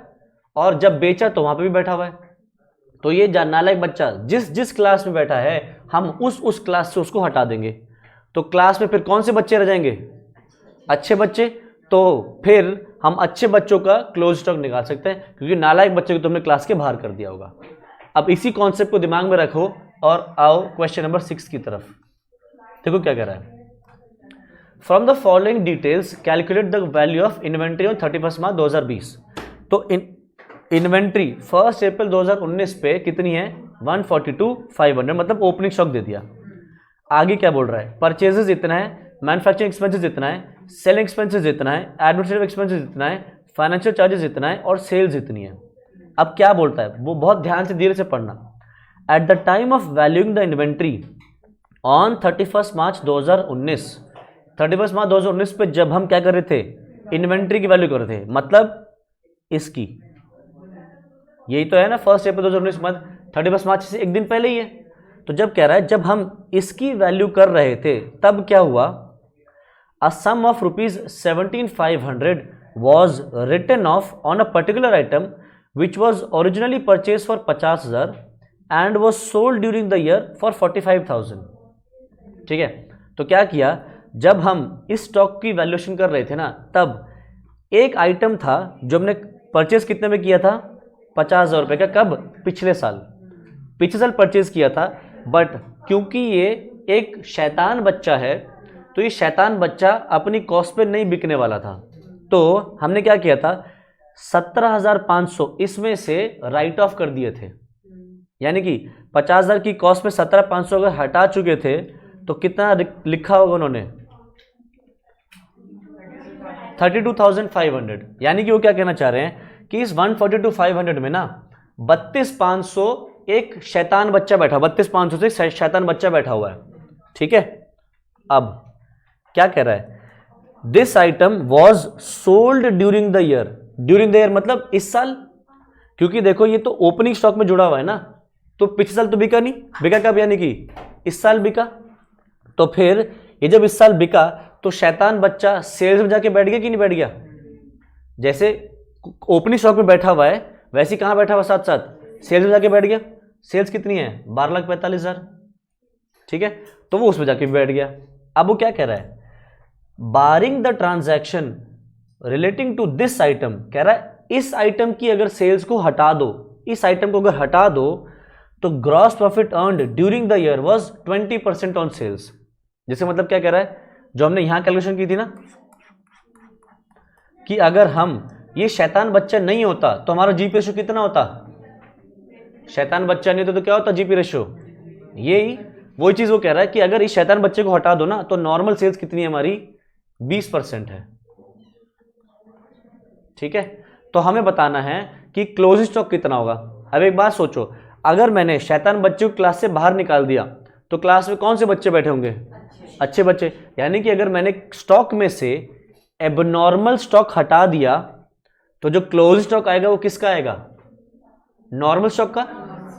[SPEAKER 1] और जब बेचा तो वहां पे भी बैठा हुआ है। तो ये नालायक बच्चा जिस जिस क्लास में बैठा है हम उस क्लास से उसको हटा देंगे, तो क्लास में फिर कौन से बच्चे रह जाएंगे, अच्छे बच्चे। तो फिर हम अच्छे बच्चों का क्लोज स्टॉक निकाल सकते हैं, क्योंकि नालायक बच्चे को तुमने क्लास के बाहर कर दिया होगा। अब इसी कॉन्सेप्ट को दिमाग में रखो और आओ क्वेश्चन नंबर 6 की तरफ। देखो क्या कह रहा है, from the following details calculate the value of inventory on 31 मार्च 2020। तो इन्वेंट्री 1 अप्रैल 2019 पे कितनी है 142,500, मतलब ओपनिंग स्टॉक दे दिया। आगे क्या बोल रहा है, परचेजेस इतना है, मैन्युफैक्चरिंग एक्सपेंसेस इतना है, सेलिंग एक्सपेंसेस इतना है, एडमिनिस्ट्रेटिव एक्सपेंसेस इतना है, फाइनेंशियल चार्जेस इतना है और सेल्स इतनी है। अब क्या बोलता है वो बहुत ध्यान से धीरे से पढ़ना। At the time of valuing the inventory on 31 मार्च 2019, 31 मार्च 2019 पे जब हम क्या कर रहे थे, इन्वेंट्री की वैल्यू कर रहे थे, मतलब इसकी, यही तो है ना 1 अप्रैल 2019, मतलब 31 मार्च से एक दिन पहले ही है। तो जब कह रहा है जब हम इसकी वैल्यू कर रहे थे तब क्या हुआ, अ सम of ₹17,500 was written off on a particular item which was originally purchased for 50,000 and was sold during the year for 45,000। ठीक है। तो क्या किया, जब हम इस स्टॉक की वैल्यूएशन कर रहे थे ना, तब एक आइटम था जो हमने परचेज कितने में किया था, 50,000 रुपये का। कब? पिछले साल परचेज किया था। बट क्योंकि ये एक शैतान बच्चा है, तो ये शैतान बच्चा अपनी कॉस्ट पे नहीं बिकने वाला था, तो हमने क्या किया था, 17,500 इसमें से राइट ऑफ कर दिए थे। यानी कि 50,000 की कॉस्ट में 17,500 अगर हटा चुके थे तो कितना लिखा होगा उन्होंने, 32,500। यानी कि वो क्या कहना चाह रहे हैं कि इस 142,500 में ना 32,500 एक शैतान बच्चा बैठा, 32,500 से शैतान बच्चा बैठा हुआ है। ठीक है, अब क्या कह रहा है, this item was sold during the year. During the year मतलब इस साल, क्योंकि देखो ये तो ओपनिंग स्टॉक में जुड़ा हुआ है ना, तो पिछले साल तो बिका नहीं, बिका कब, यानी कि इस साल बिका। तो फिर ये जब इस साल बिका तो शैतान बच्चा सेल्स में जाके बैठ गया कि नहीं बैठ गया? जैसे ओपनिंग स्टॉक में बैठा हुआ है वैसे ही कहां बैठा हुआ, साथ साथ सेल्स में जाके बैठ गया। सेल्स कितनी है? 12,45,000। ठीक है, तो वो उसमें जाके बैठ गया। अब वो क्या कह रहा है, barring the transaction relating to this item, कह रहा है इस आइटम की अगर सेल्स को हटा दो, इस आइटम को अगर हटा दो तो gross profit earned during the year was 20% on sales. जैसे मतलब क्या कह रहा है, जो हमने यहां कैलकुलेशन की थी ना, कि अगर हम ये शैतान बच्चा नहीं होता तो हमारा जीपी रेशियो कितना होता, शैतान बच्चा नहीं होता तो क्या होता जीपी रेशियो, यही वही चीज वो कह रहा है कि अगर इस शैतान बच्चे को हटा दो ना तो नॉर्मल सेल्स कितनी है हमारी, 20% है। ठीक है, तो हमें बताना है कि क्लोजिंग स्टॉक कितना होगा। अब एक बात सोचो, अगर मैंने शैतान बच्चे को क्लास से बाहर निकाल दिया तो क्लास में कौन से बच्चे बैठे होंगे, अच्छे बच्चे। यानी कि अगर मैंने स्टॉक में से एबनॉर्मल स्टॉक हटा दिया तो जो क्लोजिंग स्टॉक आएगा वो किसका आएगा, नॉर्मल स्टॉक का।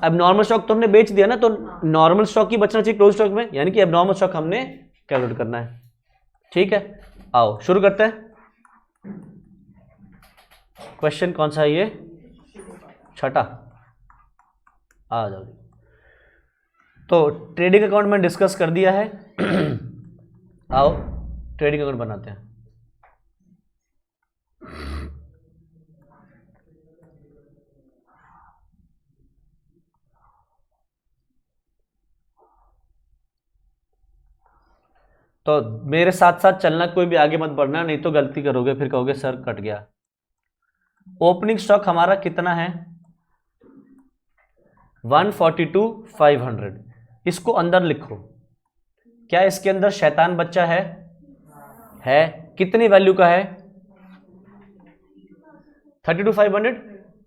[SPEAKER 1] अब नॉर्मल स्टॉक तो हमने बेच दिया ना, तो नॉर्मल स्टॉक ही बचना चाहिए क्लोज स्टॉक में, यानी कि एबनॉर्मल स्टॉक हमने कैलकुलेट करना है। ठीक है, आओ शुरू करते हैं। क्वेश्चन कौन सा है ये, छठा, आ जाओ। तो ट्रेडिंग अकाउंट में डिस्कस कर दिया है। आओ ट्रेडिंग अकाउंट बनाते हैं। तो मेरे साथ साथ चलना, कोई भी आगे मत बढ़ना, नहीं तो गलती करोगे फिर कहोगे सर कट गया। ओपनिंग स्टॉक हमारा कितना है, 142,500। इसको अंदर लिखो, क्या इसके अंदर शैतान बच्चा है? कितनी वैल्यू का है, 32,500।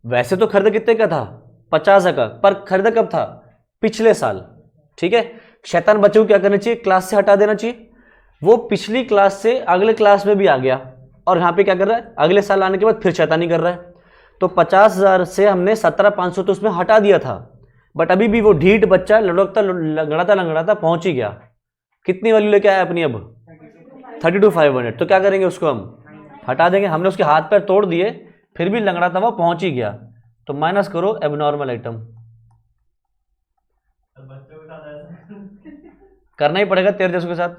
[SPEAKER 1] वैसे तो खरीदा कितने का था, 50,000 का, पर खरीदा कब था, पिछले साल। ठीक है, शैतान बच्चे को क्या करना चाहिए, क्लास से हटा देना चाहिए। वो पिछली क्लास से अगले क्लास में भी आ गया और यहाँ पे क्या कर रहा है, अगले साल आने के बाद फिर शैतानी कर रहा है। तो 50,000 से हमने 17,500 तो उसमें हटा दिया था, बट अभी भी वो ढीठ बच्चा लड़कता लंगड़ाता पहुंच ही गया। कितनी वैल्यू लेके आया अपनी, अब 32,500। तो क्या करेंगे, उसको हम हटा देंगे। हमने उसके हाथ पैर तोड़ दिए फिर भी लंगड़ाता हुआ पहुंच ही गया, तो माइनस करो एबनॉर्मल आइटम।
[SPEAKER 2] बच्चों के साथ ऐसा
[SPEAKER 1] करना ही पड़ेगा तेरे जैसों के साथ।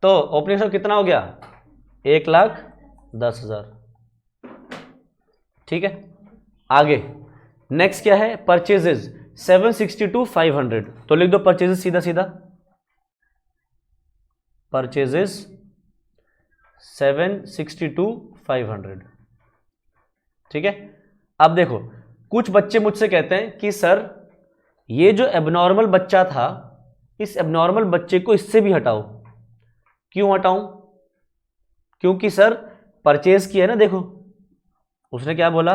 [SPEAKER 1] तो ओपनिंग स्टॉक कितना हो गया, 1,10,000। ठीक है, आगे नेक्स्ट क्या है, परचेजेस 762,500। तो लिख दो परचेजेस सीधा सीधा, परचेजेस 762,500। ठीक है, अब देखो कुछ बच्चे मुझसे कहते हैं कि सर ये जो एबनॉर्मल बच्चा था, इस एबनॉर्मल बच्चे को इससे भी हटाओ। क्यों हटाऊं, क्योंकि सर परचेज किया है ना, देखो उसने क्या बोला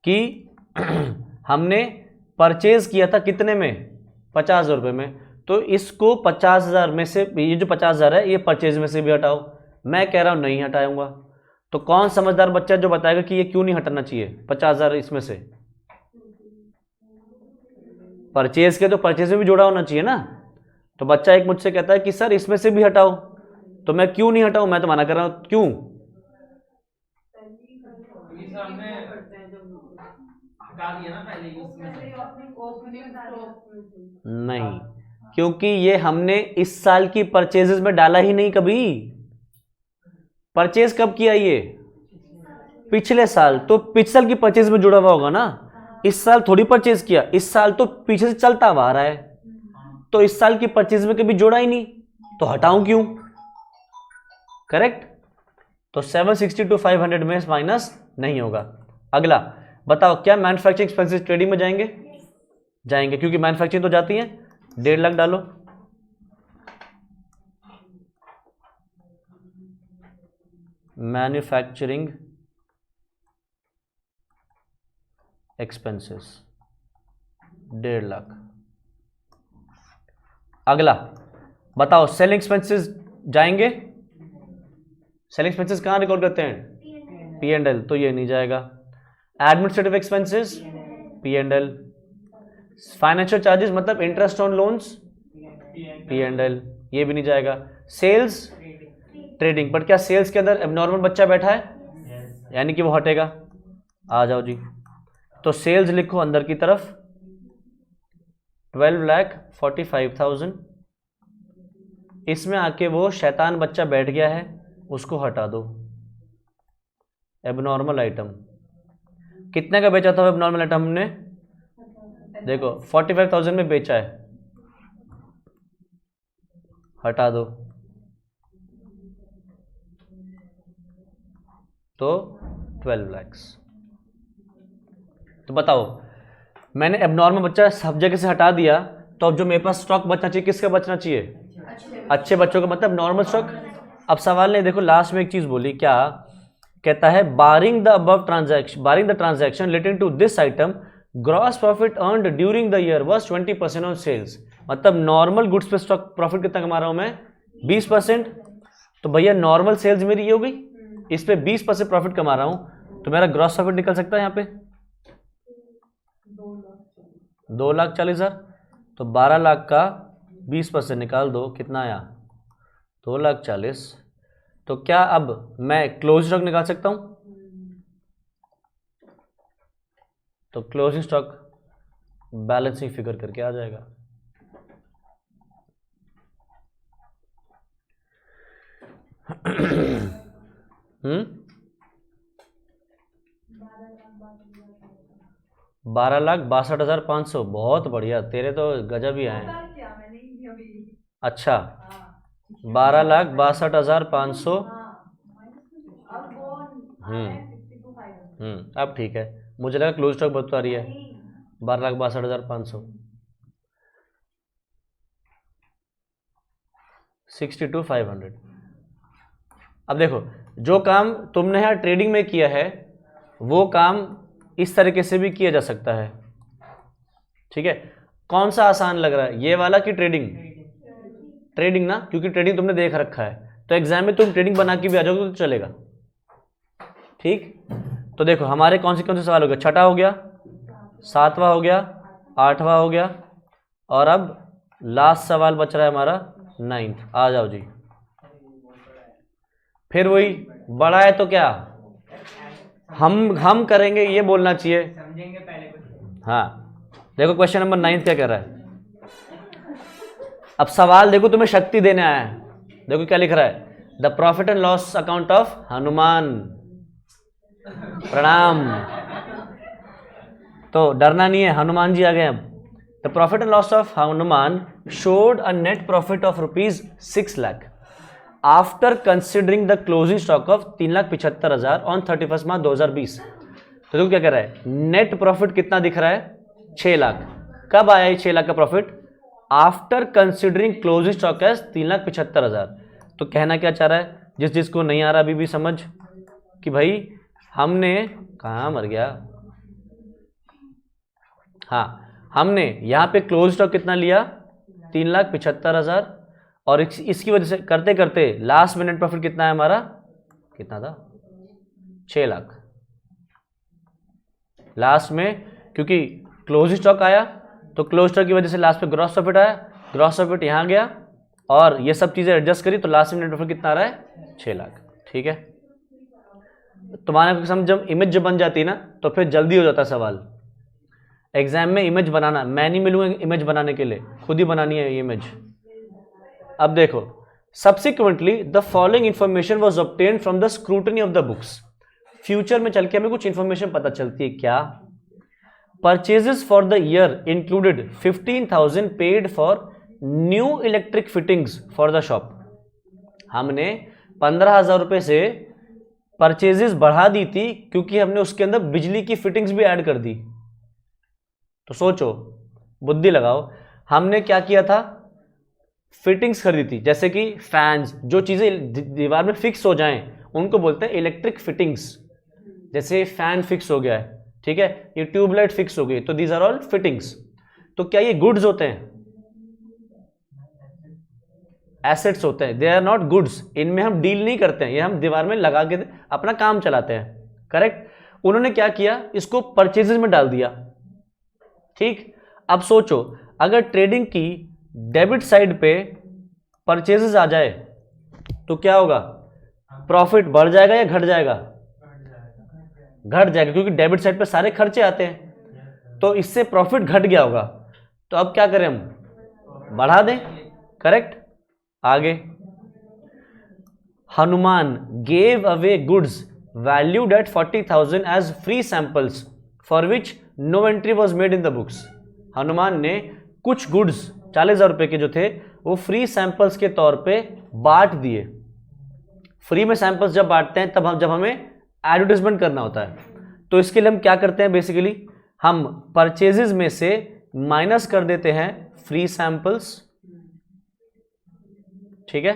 [SPEAKER 1] कि हमने परचेज किया था कितने में, 50,000 रुपये में। तो इसको 50,000 में से, ये जो 50,000 है ये परचेज में से भी हटाओ। मैं कह रहा हूं नहीं हटाऊंगा। तो कौन समझदार बच्चा जो बताएगा कि ये क्यों नहीं हटाना चाहिए 50,000 इसमें से, परचेज के तो परचेज में भी जोड़ा होना चाहिए ना। तो बच्चा एक मुझसे कहता है कि सर इसमें से भी हटाओ, तो मैं क्यों नहीं हटाऊं, मैं तो मना कर रहा हूं, क्यों,
[SPEAKER 2] हमने हटा दिया ना पहले ही उसमें से।
[SPEAKER 1] नहीं, क्योंकि ये हमने इस साल की परचेजेस में डाला ही नहीं कभी। परचेज कब किया ये? पिछले साल। तो पिछले साल की परचेज में जुड़ा हुआ होगा ना, इस साल थोड़ी परचेज किया, इस साल तो पीछे से चलता हुआ आ रहा है, तो इस साल की परचेज में कभी जोड़ा ही नहीं, तो हटाऊं क्यों? करेक्ट। तो 760 to 500 में माइनस नहीं होगा। अगला बताओ, क्या मैन्युफैक्चरिंग एक्सपेंसेस ट्रेडिंग में जाएंगे? जाएंगे, क्योंकि मैन्युफैक्चरिंग तो जाती है। 1.5 लाख डालो, मैन्युफैक्चरिंग एक्सपेंसेस 1.5 लाख। अगला बताओ, सेलिंग एक्सपेंसेस जाएंगे? सेलिंग एक्सपेंसेस कहां रिकॉर्ड करते हैं? P&L, तो ये नहीं जाएगा। Administrative expenses P&L। Financial charges मतलब इंटरेस्ट ऑन लोन्स P&L, ये भी नहीं जाएगा। सेल्स ट्रेडिंग, बट क्या सेल्स के अंदर एबनॉर्मल बच्चा बैठा है? यानी कि वो हटेगा। आ जाओ जी, तो सेल्स लिखो अंदर की तरफ 12,45,000। इसमें आके वो शैतान बच्चा बैठ गया है, उसको हटा दो। एबनॉर्मल आइटम कितने का बेचा था? एबनॉर्मल आइटम हमने देखो 45,000 में बेचा है, हटा दो, तो 12 lakhs। तो बताओ, मैंने एबनॉर्मल बच्चा सब जगह से हटा दिया, तो अब जो मेरे पास स्टॉक बचना चाहिए, किसका बचना चाहिए? अच्छे बच्चों का, मतलब नॉर्मल स्टॉक। अब सवाल ने देखो लास्ट में एक चीज बोली, क्या कहता है? Barring the above transaction, barring the transaction relating to this item, gross profit earned during the year was 20% on sales. मतलब नॉर्मल गुड्स पे स्टॉक प्रॉफिट कितना कमा रहा हूं मैं? 20%। तो भैया नॉर्मल सेल्स मेरी ये हो गई, इस पे 20% प्रॉफिट कमा रहा हूं, तो मेरा ग्रॉस प्रॉफिट निकल सकता है यहाँ पे 2,40,000। तो 12 लाख का 20% निकाल दो, कितना आया? 2,40,000। तो क्या अब मैं क्लोजिंग स्टॉक निकाल सकता हूं? तो क्लोजिंग स्टॉक बैलेंसिंग फिगर करके आ जाएगा। हम्म 12,62,500। बहुत बढ़िया, तेरे तो गजब ही आए। अच्छा, 12,62,500। अब ठीक है, मुझे लगा क्लोज स्टॉक बता रही है। 12,62,500 62,500। अब देखो, जो काम तुमने यहाँ ट्रेडिंग में किया है, वो काम इस तरीके से भी किया जा सकता है। ठीक है, कौन सा आसान लग रहा है, ये वाला कि ट्रेडिंग? ट्रेडिंग ना, क्योंकि ट्रेडिंग तुमने देख रखा है, तो एग्जाम में तुम ट्रेडिंग बना के भी आ जाओगे तो चलेगा। ठीक, तो देखो हमारे कौन से सवाल हो गया? छठा हो गया, सातवां हो गया, आठवां हो गया, और अब लास्ट सवाल बच रहा है हमारा 9th। आ जाओ जी। फिर वही बड़ा है तो क्या हम करेंगे, ये बोलना चाहिए।
[SPEAKER 2] समझेंगे पहले कुछ।
[SPEAKER 1] हाँ, देखो क्वेश्चन नंबर 9 क्या कह रहा है। अब सवाल देखो, तुम्हें शक्ति देने आया है। देखो क्या लिख रहा है, the profit and loss account of Hanuman. प्रणाम। तो डरना नहीं है, हनुमान जी आ गए। अब the profit and loss of Hanuman showed a net profit of ₹6 lakh after considering the closing stock of 3,75,000 on 31 मार्च 2020। तो देखो क्या कह रहा है, नेट प्रॉफिट कितना दिख रहा है? 6 लाख। कब आया ये 6 लाख का profit? After considering closing stock as 3,75,000। तो कहना क्या चाह रहा है, जिसको नहीं आ रहा अभी भी समझ, कि भाई हमने कहाँ मर गया, हाँ, हमने यहाँ पे क्लोज स्टॉक कितना लिया? 3,75,000, और इसकी वजह से करते करते लास्ट में नेट प्रॉफिट कितना है हमारा? कितना था? 6 लाख। लास्ट में क्योंकि क्लोज स्टॉक आया, तो क्लोज स्टॉक की वजह से लास्ट में ग्रॉस प्रॉफिट आया, ग्रॉस प्रॉफिट यहाँ गया, और ये सब चीज़ें एडजस्ट करी, तो लास्ट में नेट प्रॉफिट कितना आ रहा है? 6 लाख। ठीक है, तुम्हारे समझ जब इमेज जब बन जाती है ना, तो फिर जल्दी हो जाता है सवाल। एग्जाम में इमेज बनाना, मैं नहीं मिलूंगा इमेज बनाने के लिए, खुद ही बनानी है ये इमेज। अब देखो, subsequently the following information was obtained from the scrutiny of the books. Future में चल के हमें कुछ इंफॉर्मेशन पता चलती है, क्या? Purchases for the year included 15,000 paid for new electric fittings for the shop. हमने 15,000 रुपये से परचेजेस बढ़ा दी थी क्योंकि हमने उसके अंदर बिजली की फिटिंग्स भी ऐड कर दी। तो सोचो, बुद्धि लगाओ, हमने क्या किया था? फिटिंग्स खरीदी थी, जैसे कि फैंस, जो चीज़ें दीवार में फिक्स हो जाएं उनको बोलते हैं इलेक्ट्रिक फिटिंग्स। जैसे फैन फिक्स हो गया है, ठीक है, ये ट्यूबलाइट फिक्स हो गई, तो दीज आर ऑल फिटिंग्स। तो क्या ये गुड्स होते हैं? एसेट्स होते हैं, दे आर नॉट गुड्स। इनमें हम डील नहीं करते हैं, ये हम दीवार में लगा के अपना काम चलाते हैं, करेक्ट। उन्होंने क्या किया, इसको परचेजेस में डाल दिया, ठीक। अब सोचो, अगर ट्रेडिंग की डेबिट साइड पे परचेजेस आ जाए तो क्या होगा? प्रॉफिट बढ़ जाएगा या घट जाएगा? घट जाएगा, क्योंकि डेबिट साइड पे सारे खर्चे आते हैं, तो इससे प्रॉफिट घट गया होगा। तो अब क्या करें हम? बढ़ा दें, करेक्ट। आगे, Hanuman gave away goods valued at 40,000 as free samples for which no entry was made in the books. Hanuman ने कुछ गुड्स 40,000 रुपए के जो थे वो फ्री सैंपल्स के तौर पे बांट दिए। फ्री में सैंपल्स जब बांटते हैं तब जब हमें एडवर्टाइजमेंट करना होता है, तो इसके लिए हम क्या करते हैं? बेसिकली हम परचेजेस में से माइनस कर देते हैं फ्री सैंपल्स, ठीक है,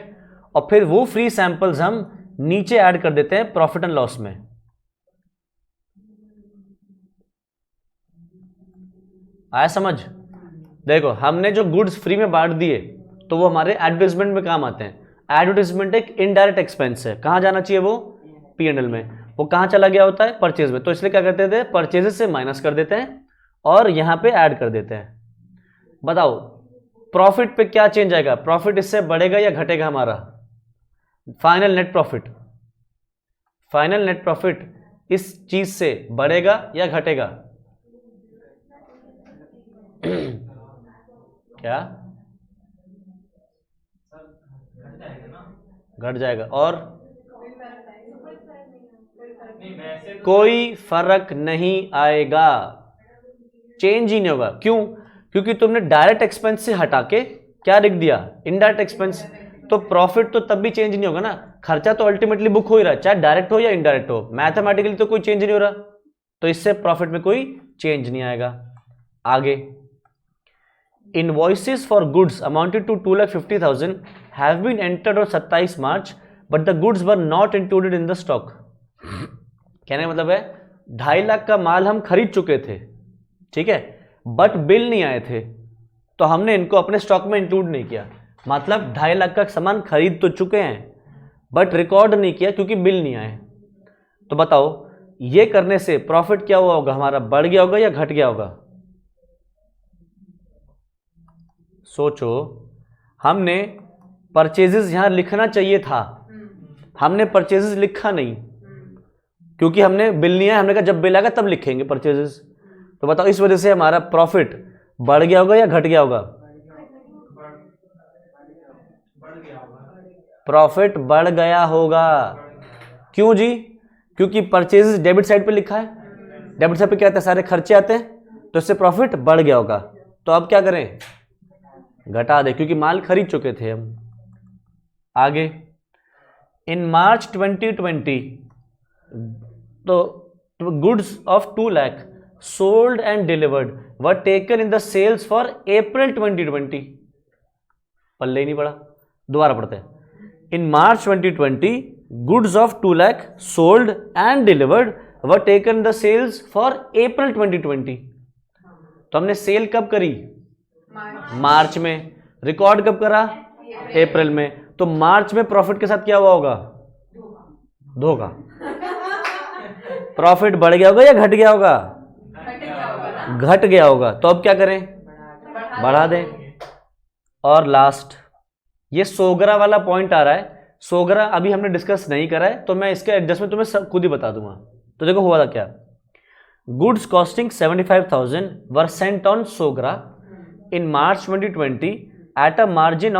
[SPEAKER 1] और फिर वो फ्री सैंपल्स हम नीचे ऐड कर देते हैं प्रॉफिट एंड लॉस में। आया समझ? देखो, हमने जो गुड्स फ्री में बांट दिए तो वो हमारे एडवर्टाइजमेंट में काम आते हैं। एडवर्टाइजमेंट एक इनडायरेक्ट एक्सपेंस है, कहां जाना चाहिए वो? P&L में। वो कहां चला गया होता है? परचेज में। तो इसलिए क्या करते थे? परचेजेस से माइनस कर देते हैं और यहां पे ऐड कर देते हैं। बताओ, प्रॉफिट पे क्या चेंज आएगा? प्रॉफिट इससे बढ़ेगा या घटेगा? हमारा final net profit, final net profit इस चीज से बढ़ेगा या घटेगा? क्या? घट जाएगा। और कोई फर्क नहीं आएगा, चेंज ही नहीं होगा। क्यों? क्योंकि तुमने डायरेक्ट एक्सपेंस से हटा के क्या लिख दिया? Indirect expense. तो प्रॉफिट तो तब भी चेंज नहीं होगा ना, खर्चा तो अल्टीमेटली बुक हो ही रहा है, चाहे डायरेक्ट हो या इनडायरेक्ट हो, मैथमेटिकली तो कोई चेंज नहीं हो रहा, तो इससे प्रॉफिट में कोई चेंज नहीं आएगा। आगे, invoices for goods amounted to 2,50,000 have been entered on 27 March but the goods were not included in the stock. कहने का मतलब है 2.5 लाख का माल हम खरीद चुके थे, ठीक है, बट बिल नहीं आए थे, तो हमने इनको अपने स्टॉक में इंक्लूड नहीं किया। मतलब 2.5 लाख का सामान खरीद तो चुके हैं बट रिकॉर्ड नहीं किया क्योंकि बिल नहीं आए। तो बताओ, ये करने से प्रॉफिट क्या हुआ होगा? हमारा बढ़ गया होगा या घट गया होगा? सोचो, हमने परचेजेस यहां लिखना चाहिए था, हमने परचेजेस लिखा नहीं क्योंकि हमने बिल नहीं आया, हमने कहा जब बिल आएगा तब लिखेंगे परचेजेस। तो बताओ, इस वजह से हमारा प्रॉफिट बढ़ गया होगा या घट गया होगा? प्रॉफिट बढ़ गया होगा। क्यों जी? क्योंकि परचेजेस डेबिट साइड पे लिखा है, डेबिट साइड पे क्या आता है? सारे खर्चे आते हैं, तो इससे प्रॉफिट बढ़ गया होगा। तो अब क्या करें? घटा दे, क्योंकि माल खरीद चुके थे हम। आगे, इन मार्च 2020 तो goods of 2 lakh sold and delivered were taken in the sales for April 2020। पल्ले ही नहीं पड़ा, दोबारा पढ़ते हैं। In March 2020 goods of 2 lakh sold and delivered were taken in the sales for April 2020। तो हमने सेल कब करी? मार्च में। रिकॉर्ड कब करा? अप्रैल में। तो मार्च में प्रॉफिट के साथ क्या हुआ होगा? धोखा। प्रॉफिट बढ़ गया होगा या घट गया होगा? घट गया होगा। तो अब क्या करें? बढ़ा दें। और लास्ट, ये सोगरा वाला पॉइंट आ रहा है। सोगरा अभी हमने डिस्कस नहीं करा है, तो मैं इसका एडजस्टमेंट तुम्हें खुद ही बता दूंगा। तो देखो हुआ था क्या, goods costing 75,000 were sent on Sogra in March 2020 at a margin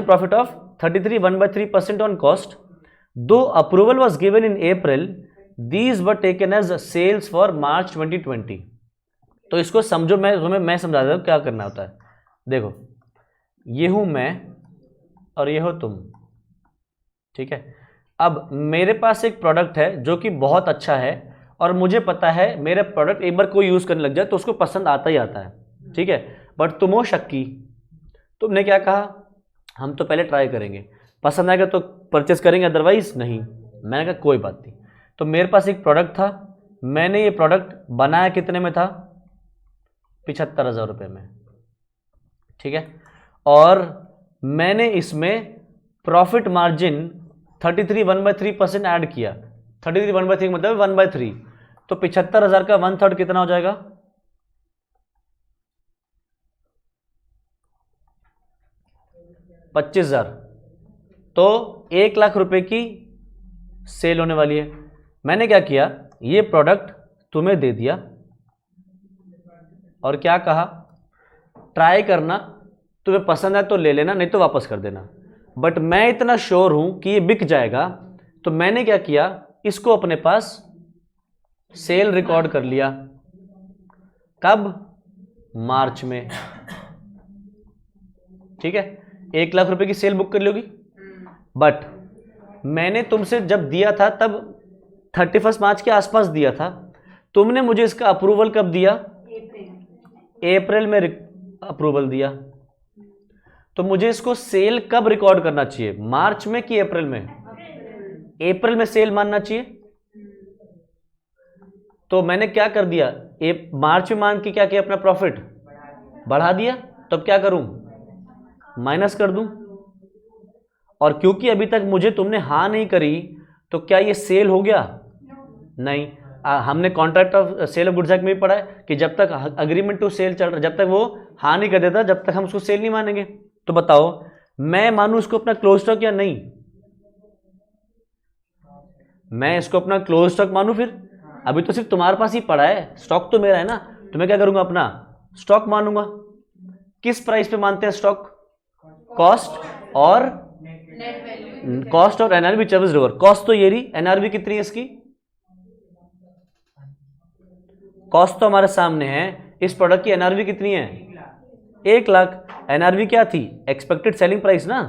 [SPEAKER 1] profit of 33.1/3% on cost. Though approval was given in April, these were taken as sales for March 2020. तो इसको समझो, मैं समझा देता हूँ क्या करना होता है। देखो, ये हूँ मैं और ये हो तुम, ठीक है। अब मेरे पास एक प्रोडक्ट है जो कि बहुत अच्छा है और मुझे पता है मेरा प्रोडक्ट एक बार कोई यूज़ करने लग जाए तो उसको पसंद आता ही आता है, ठीक है। बट तुम हो शक्की, तुमने क्या कहा, हम तो पहले ट्राई करेंगे, पसंद आएगा तो परचेस करेंगे, अदरवाइज नहीं। मैंने कहा कोई बात नहीं। तो मेरे पास एक प्रोडक्ट था, मैंने ये प्रोडक्ट बनाया कितने में था, 75,000 रुपये में, ठीक है। और मैंने इसमें प्रॉफिट मार्जिन 33.1/3% ऐड किया। 33.1/3 मतलब 1/3, तो 75,000 का 1/3 कितना हो जाएगा, 25,000। तो 1 लाख रुपए की सेल होने वाली है। मैंने क्या किया, ये प्रोडक्ट तुम्हें दे दिया और क्या कहा, ट्राई करना, तुम्हें पसंद है तो ले लेना, नहीं तो वापस कर देना। बट मैं इतना श्योर हूं कि ये बिक जाएगा, तो मैंने क्या किया, इसको अपने पास सेल रिकॉर्ड कर लिया। कब, मार्च में, ठीक है। 1 लाख रुपए की सेल बुक कर लोगी। बट मैंने तुमसे जब दिया था तब 31 मार्च के आसपास दिया था, तुमने मुझे इसका अप्रूवल कब दिया, अप्रैल में अप्रूवल दिया। तो मुझे इसको सेल कब रिकॉर्ड करना चाहिए, मार्च में कि अप्रैल में, अप्रैल में सेल मानना चाहिए। तो मैंने क्या कर दिया, मार्च में मान के क्या किया, अपना प्रॉफिट बढ़ा दिया। तब क्या करूं, माइनस कर दूं। और क्योंकि अभी तक मुझे तुमने हाँ नहीं करी, तो क्या ये सेल हो गया, नहीं। हमने contract of sale of goods act में भी पढ़ा है कि जब तक अग्रीमेंट टू सेल चल रहा, जब तक वो हाँ नहीं कर देता, जब तक हम उसको सेल नहीं मानेंगे। तो बताओ, मैं मानूं इसको अपना क्लोज स्टॉक या नहीं, मैं इसको अपना क्लोज स्टॉक मानूं। फिर अभी तो सिर्फ तुम्हारे पास ही पड़ा है, स्टॉक तो मेरा है ना, तो मैं क्या करूंगा, अपना स्टॉक मानूंगा। किस प्राइस पे मानते हैं स्टॉक, कॉस्ट और
[SPEAKER 3] नेट वैल्यू,
[SPEAKER 1] कॉस्ट और एनआरवी सर्विस रिवर। कॉस्ट तो ये रही, एनआरवी कितनी है इसकी, कॉस्ट तो हमारे सामने है, इस प्रोडक्ट की एनआरवी कितनी है, 1 लाख। एनआरवी क्या थी, एक्सपेक्टेड सेलिंग प्राइस ना।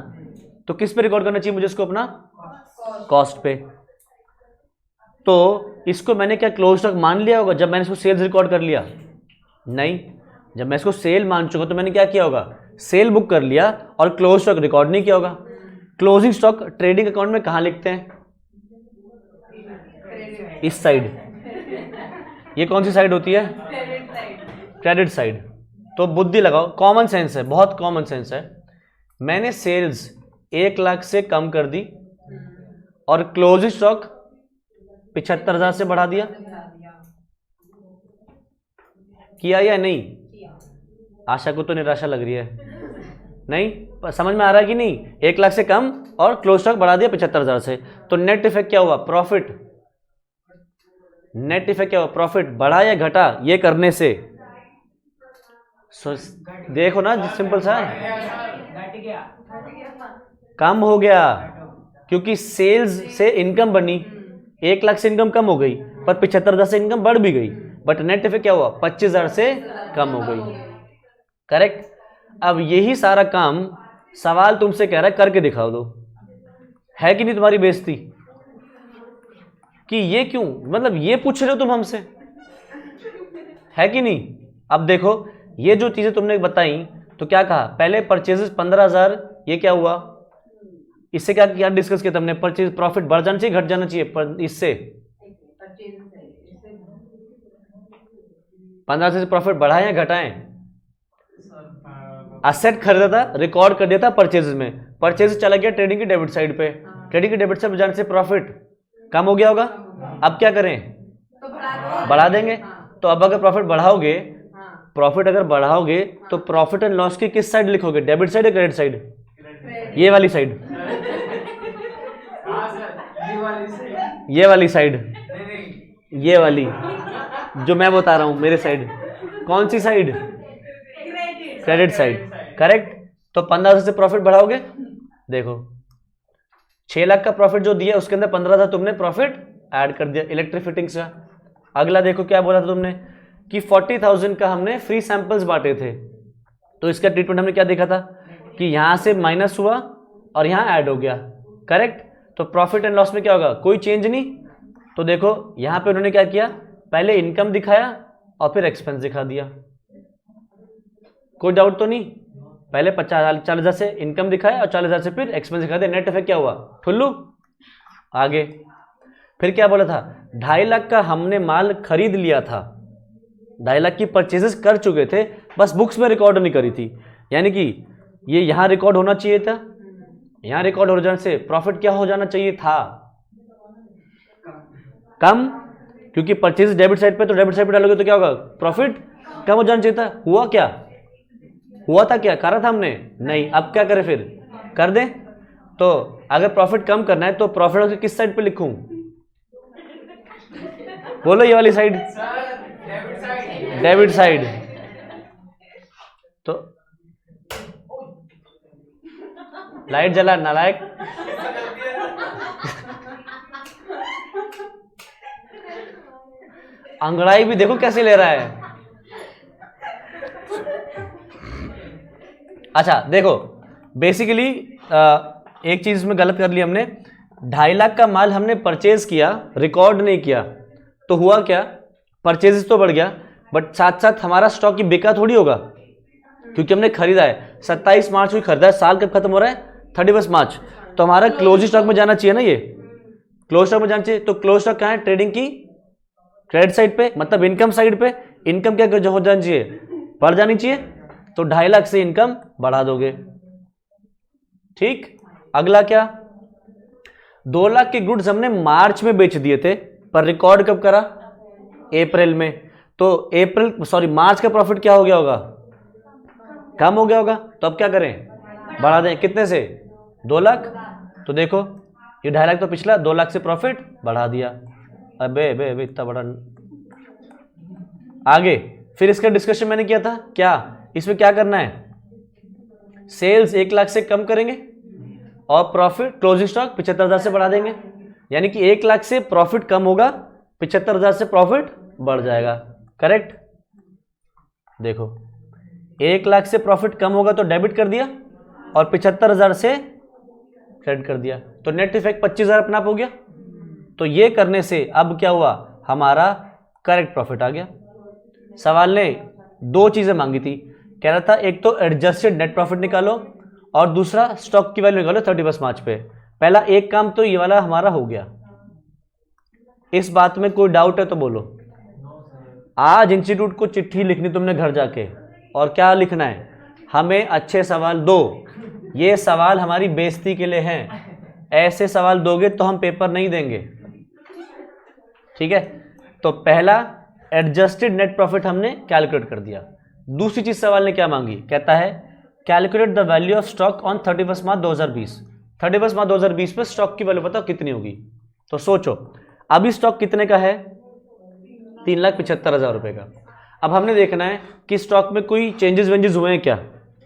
[SPEAKER 1] तो किस पे रिकॉर्ड करना चाहिए मुझे इसको, अपना कॉस्ट पे। तो इसको मैंने क्या क्लोज स्टॉक मान लिया होगा जब मैंने इसको सेल्स रिकॉर्ड कर लिया, नहीं। जब मैं इसको सेल मान चुका तो मैंने क्या किया होगा, सेल बुक कर लिया और क्लोज स्टॉक रिकॉर्ड नहीं किया होगा। क्लोजिंग स्टॉक ट्रेडिंग अकाउंट में कहां लिखते हैं, इस साइड। ये कौन सी साइड होती है,
[SPEAKER 3] क्रेडिट साइड।
[SPEAKER 1] Credit side. तो बुद्धि लगाओ, कॉमन सेंस है, बहुत कॉमन सेंस है। मैंने सेल्स 1 लाख से कम कर दी और क्लोजिंग स्टॉक 75,000 से बढ़ा दिया, किया या नहीं। आशा को तो निराशा लग रही है, नहीं समझ में आ रहा है कि नहीं। 1 लाख से कम और क्लोज स्टॉक बढ़ा दिया 75,000 से, तो नेट इफेक्ट क्या हुआ, प्रॉफिट। नेट इफेक्ट क्या हुआ, प्रॉफिट बढ़ा या घटा ये करने से। देखो ना, सिंपल सा
[SPEAKER 2] घट गया,
[SPEAKER 1] कम हो गया, क्योंकि सेल्स से इनकम बनी। 1 लाख से इनकम कम हो गई, पर 75,000 से इनकम बढ़ भी गई, बट नेट इफेक्ट क्या हुआ, 25,000 से कम हो गई। करेक्ट। अब यही सारा काम सवाल तुमसे कह रहा है, करके दिखाओ दो, है कि नहीं तुम्हारी बेइज्जती, कि ये क्यों, मतलब ये पूछ रहे हो तुम हमसे, है कि नहीं। अब देखो, ये जो चीजें तुमने बताई, तो क्या कहा, पहले परचेजेस 15,000, ये क्या हुआ, इससे क्या क्या डिस्कस किया तुमने, परचेज प्रॉफिट बढ़ जाना चाहिए, घट जाना चाहिए, पर इससे 15 से प्रॉफिट बढ़ाएं या घटाएं। असेट खरीदा था, रिकॉर्ड कर दिया था परचेज में, परचेज चला गया ट्रेडिंग की डेबिट साइड पे, ट्रेडिंग की डेबिट साइड जाने से प्रॉफिट कम हो गया होगा। अब क्या करें,
[SPEAKER 3] तो
[SPEAKER 1] बढ़ा देंगे। तो अब अगर प्रॉफिट बढ़ाओगे, प्रॉफिट अगर बढ़ाओगे तो प्रॉफिट एंड लॉस की किस साइड लिखोगे, डेबिट साइड या क्रेडिट साइड, ये वाली साइड,
[SPEAKER 2] हाँ सर, ये वाली से,
[SPEAKER 1] ये वाली साइड,
[SPEAKER 2] नहीं,
[SPEAKER 1] ये वाली, जो मैं बता रहा हूं मेरे साइड, कौन सी side?
[SPEAKER 3] Credit
[SPEAKER 1] credit side, correct. तो 15,000 से प्रॉफिट बढ़ाओगे, देखो 6 लाख का प्रॉफिट जो दिया उसके अंदर 15,000 तुमने प्रॉफिट ऐड कर दिया इलेक्ट्रिक फिटिंग्स का। अगला देखो क्या बोला था तुमने कि 40,000 का हमने फ्री सैंपल्स बांटे थे, तो इसका ट्रीटमेंट हमने क्या देखा था कि यहां से माइनस हुआ और यहां ऐड हो गया, करेक्ट। तो प्रॉफिट एंड लॉस में क्या होगा, कोई चेंज नहीं। तो देखो यहां पे उन्होंने क्या किया, पहले इनकम दिखाया और फिर एक्सपेंस दिखा दिया, कोई डाउट तो नहीं। पहले 40,000 से इनकम दिखाया और 40,000 से फिर एक्सपेंस दिखा दिया, नेट इफेक्ट क्या हुआ, ठुल्लू। आगे फिर क्या बोला था, 2.5 लाख का हमने माल खरीद लिया था, 2.5 लाख की परचेजेस कर चुके थे, बस बुक्स में रिकॉर्ड नहीं करी थी। यानी कि ये यहां रिकॉर्ड होना चाहिए था, यहां रिकॉर्ड हो जाने से प्रॉफिट क्या हो जाना चाहिए था, कम, क्योंकि परचेज डेबिट साइड पे, तो डेबिट साइड पे डालोगे तो क्या होगा, प्रॉफिट कम हो जाना चाहिए था। हुआ क्या, हुआ था क्या, करा था हमने, नहीं। अब क्या करें, फिर कर दें। तो अगर प्रॉफिट कम करना है तो प्रॉफिट किस साइड पे लिखूं, बोलो ये वाली side,
[SPEAKER 2] debit side.
[SPEAKER 1] Debit side. तो लाइट जला नालायक। अंगड़ाई भी देखो कैसे ले रहा है। अच्छा देखो, बेसिकली एक चीज में गलत कर ली हमने, 2.5 लाख का माल हमने परचेज किया, रिकॉर्ड नहीं किया, तो हुआ क्या, परचेज तो बढ़ गया, बट साथ साथ हमारा स्टॉक की बिका थोड़ी होगा, क्योंकि हमने खरीदा है 27 मार्च को खरीदा है, साल कब खत्म हो रहा है, 31 मार्च। तो हमारा क्लोजिंग स्टॉक में जाना चाहिए ना, ये क्लोज स्टॉक में जाना चाहिए। तो क्लोज स्टॉक कहाँ है, ट्रेडिंग की क्रेडिट साइड पे, मतलब इनकम साइड पे। इनकम क्या हो जानी चाहिए, बढ़ जानी चाहिए। तो 2.5 लाख से इनकम बढ़ा दोगे, ठीक। अगला क्या, 2 लाख के गुड्स हमने मार्च में बेच दिए थे, पर रिकॉर्ड कब करा, अप्रैल में। तो मार्च का प्रॉफिट क्या हो गया होगा, कम हो गया होगा। तो अब क्या करें, बढ़ा दें, कितने से, 2 लाख। तो देखो ये 2.5 लाख तो पिछला, 2 लाख से प्रॉफिट बढ़ा दिया। अबे अबे अबे इतना बड़ा। आगे फिर इसका डिस्कशन मैंने किया था, क्या इसमें क्या करना है, सेल्स 1 लाख से कम करेंगे और प्रॉफिट क्लोजिंग स्टॉक 75,000 से बढ़ा देंगे। यानी कि 1 लाख से प्रॉफिट कम होगा, 75,000 से प्रॉफिट बढ़ जाएगा, करेक्ट। देखो 1 लाख से प्रॉफिट कम होगा तो डेबिट कर दिया और 75,000 से क्रेडिट कर दिया, तो नेट इफेक्ट 25,000 अपना आप हो गया। तो ये करने से अब क्या हुआ, हमारा करेक्ट प्रॉफिट आ गया। सवाल ने 2 चीजें मांगी थी, कह रहा था एक तो एडजस्टेड नेट प्रॉफिट निकालो और दूसरा स्टॉक की वैल्यू निकालो 31 मार्च पे। पहला एक काम तो ये वाला हमारा हो गया। इस बात में कोई डाउट है तो बोलो। आज इंस्टीट्यूट को चिट्ठी लिखनी तुमने घर जाके, और क्या लिखना है, हमें अच्छे सवाल दो, ये सवाल हमारी बेइज्जती के लिए हैं, ऐसे सवाल दोगे तो हम पेपर नहीं देंगे, ठीक है। तो पहला एडजस्टेड नेट प्रॉफिट हमने कैलकुलेट कर दिया। दूसरी चीज सवाल ने क्या मांगी, कहता है calculate the value of stock on 31 मार्च 2020। 31 मार्च 2020 पे स्टॉक की वैल्यू बताओ कितनी होगी। तो सोचो अभी स्टॉक कितने का है, 3,75,000 रुपए का। अब हमने देखना है कि स्टॉक में कोई चेंजेस वेंजेस हुए हैं क्या,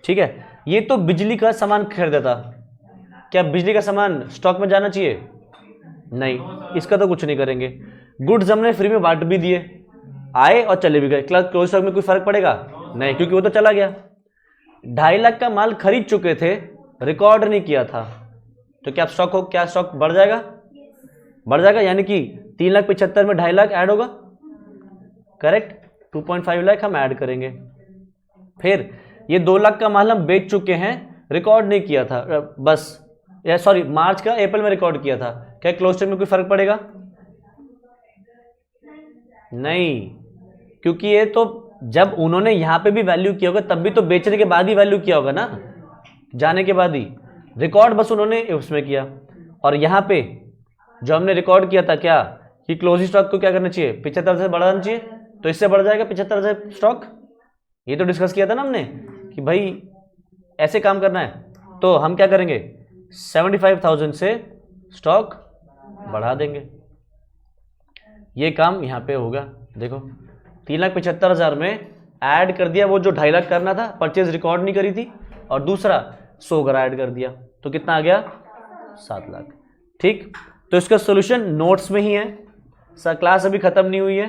[SPEAKER 1] ठीक है। ये तो बिजली का सामान खरीदा था, क्या बिजली का सामान स्टॉक में जाना चाहिए, नहीं, इसका तो कुछ नहीं करेंगे। गुड्स हमने फ्री में बांट भी दिए, आए और चले भी गए, क्लोज स्टॉक में कोई फर्क पड़ेगा, नहीं, क्योंकि वो तो चला गया। 2.5 लाख का माल खरीद चुके थे, रिकॉर्ड नहीं किया था, तो क्या स्टॉक हो, क्या स्टॉक बढ़ जाएगा, बढ़ जाएगा। यानी कि 3,75,000 में 2.5 लाख ऐड होगा, करेक्ट। 2.5 लाख हम ऐड करेंगे। फिर ये 2 लाख का माल हम बेच चुके हैं, रिकॉर्ड नहीं किया था, बस सॉरी मार्च का अप्रैल में रिकॉर्ड किया था, क्या क्लोज स्टॉक में कोई फर्क पड़ेगा, नहीं, क्योंकि ये तो जब उन्होंने यहां पे भी वैल्यू किया होगा तब भी तो बेचने के बाद ही वैल्यू किया होगा ना, जाने के बाद ही। रिकॉर्ड बस उन्होंने उसमें किया, और यहां पे जो हमने रिकॉर्ड किया था क्या कि क्लोजिंग स्टॉक को क्या करना चाहिए, 75,000 से बढ़ाना चाहिए, तो इससे बढ़ जाएगा 75,000 स्टॉक। ये तो डिस्कस किया था ना हमने कि भाई ऐसे काम करना है, तो हम क्या करेंगे 75,000 से स्टॉक बढ़ा देंगे। ये काम यहाँ पे होगा। देखो 3,75,000 में ऐड कर दिया वो जो 2.5 लाख करना था, परचेज रिकॉर्ड नहीं करी थी, और दूसरा 100 ग्राम ऐड कर दिया, तो कितना आ गया 7 लाख। ठीक, तो इसका सॉल्यूशन नोट्स में ही है सर, क्लास अभी खत्म नहीं हुई है,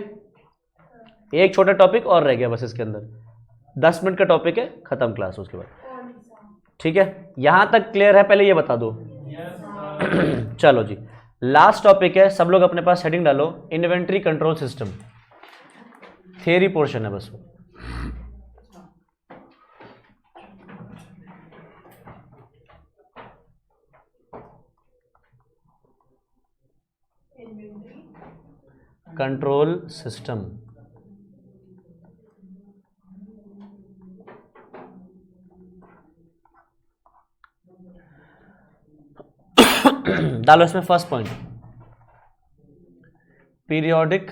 [SPEAKER 1] एक छोटा टॉपिक और रह गया बस इसके अंदर, 10 मिनट का टॉपिक है, खत्म क्लास उसके बाद। ठीक है, यहां तक क्लियर है, पहले ये बता दो। चलो जी, लास्ट टॉपिक है, सब लोग अपने पास हेडिंग डालो, inventory control system, theory portion है बस वो। कंट्रोल सिस्टम, डालो इसमें first point, periodic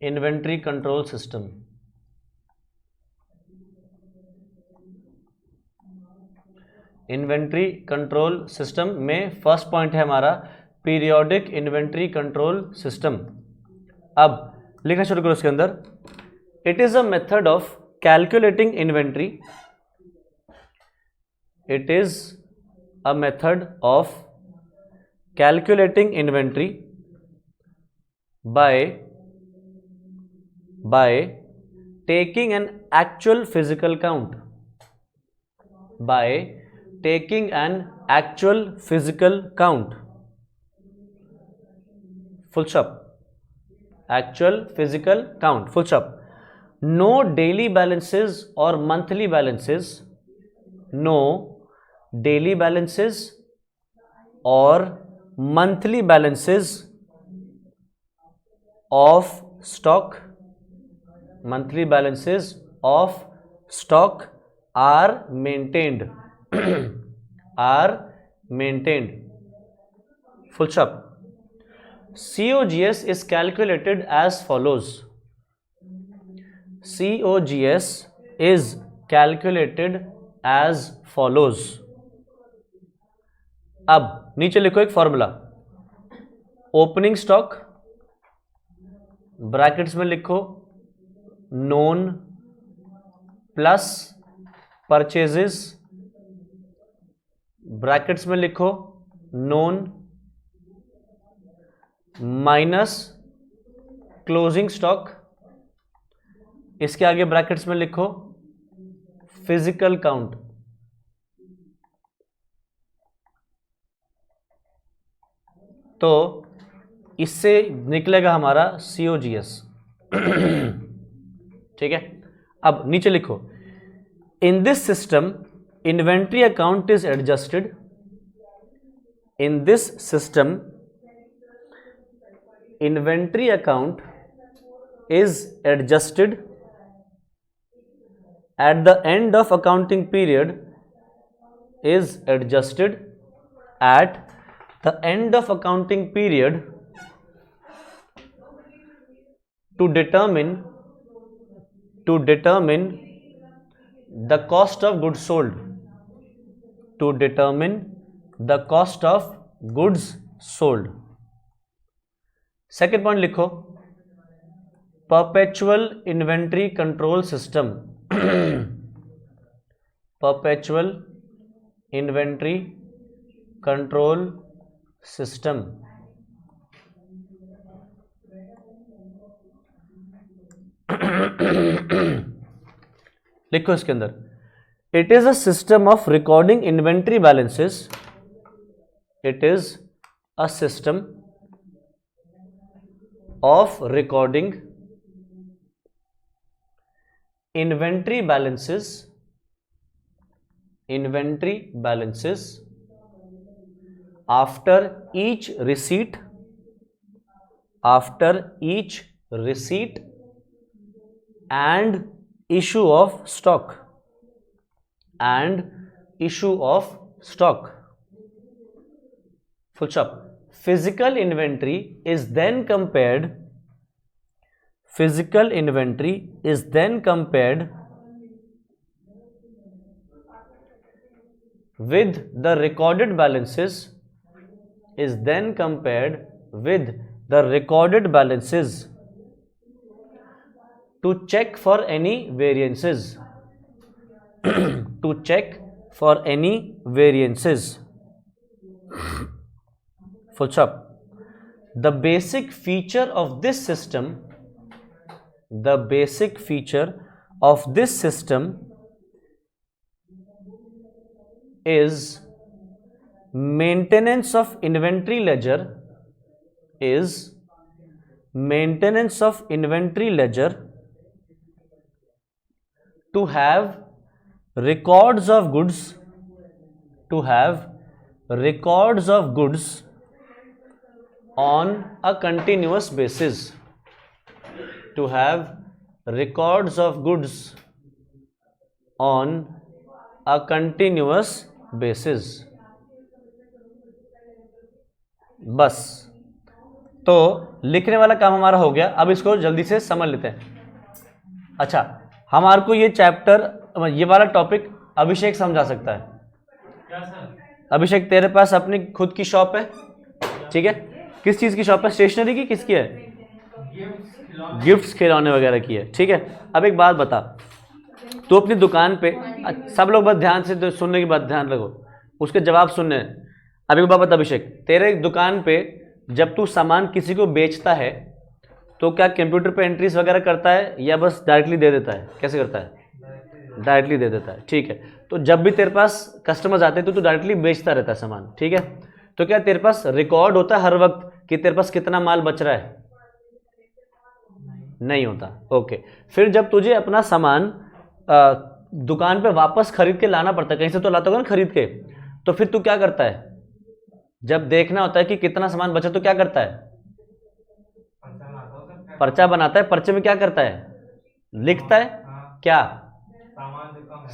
[SPEAKER 1] inventory control system. Inventory control system में फर्स्ट पॉइंट है हमारा पीरियोडिक इन्वेंट्री कंट्रोल सिस्टम। अब लिखना शुरू करो इसके अंदर, it is a method of calculating inventory, it is a method of calculating inventory by taking an actual physical count, by taking an actual physical count, full stop, actual physical count, full stop, no daily balances or monthly balances, no daily balances or monthly balances of stock, monthly balances of stock are maintained are maintained, full stop. COGS is calculated as follows, COGS is calculated as follows. अब नीचे लिखो एक फॉर्मूला, ओपनिंग स्टॉक ब्रैकेट्स में लिखो नोन प्लस परचेजेस, ब्रैकेट्स में लिखो नोन माइनस क्लोजिंग स्टॉक, इसके आगे ब्रैकेट्स में लिखो फिजिकल काउंट। तो इससे निकलेगा हमारा COGS। ठीक है, अब नीचे लिखो, in this system inventory account is adjusted, in this system inventory account is adjusted at the end of accounting period, is adjusted at the end of accounting period to determine the cost of goods sold, to determine the cost of goods sold. Second point लिखो, perpetual inventory control system, perpetual inventory control system. लिखो इसके अंदर, it is a system of recording inventory balances, it is a system of recording inventory balances after each receipt and issue of stock full stop. Physical inventory is then compared with the recorded balances, the recorded balances to check for any variances, to check for any variances, full stop. The basic feature of this system, the basic feature of this system is maintenance of inventory ledger, is maintenance of inventory ledger to have records of goods, to have records of goods on a continuous basis, to have records of goods on a continuous basis. बस, तो लिखने वाला काम हमारा हो गया। अब इसको जल्दी से समझ लेते हैं। अच्छा, हमारे को ये चैप्टर, ये वाला टॉपिक अभिषेक समझा सकता है।
[SPEAKER 2] क्या सर?
[SPEAKER 1] अभिषेक, तेरे पास अपनी खुद की शॉप है, ठीक है? किस चीज़ की शॉप है? स्टेशनरी की? किसकी है? गिफ्ट्स, खिलौने वगैरह की है, ठीक है? अब एक बात बता, तू अपनी दुकान पे, सब लोग बस ध्यान से सुनने की बात ध्यान रखो, उसके जवाब सुनने। अब एक बात बता अभिषेक, तेरे दुकान पे जब तू सामान किसी को बेचता है तो क्या कंप्यूटर पे एंट्रीज वगैरह करता है या बस डायरेक्टली दे देता है? कैसे करता है? डायरेक्टली दे देता है, ठीक है? तो जब भी तेरे पास कस्टमर्स आते हैं तो तू डायरेक्टली बेचता रहता है सामान, ठीक है? तो क्या तेरे पास रिकॉर्ड होता है हर वक्त कि तेरे पास कितना माल बच रहा है? नहीं होता। ओके, फिर जब तुझे अपना सामान दुकान पे वापस खरीद के लाना पड़ता है, कहीं से तो लाता होगा ना खरीद के, तो फिर तू क्या करता है? जब देखना होता है कि कितना सामान बचा तो क्या करता है? पर्चा बनाता है। पर्चे में क्या करता है? लिखता है। क्या?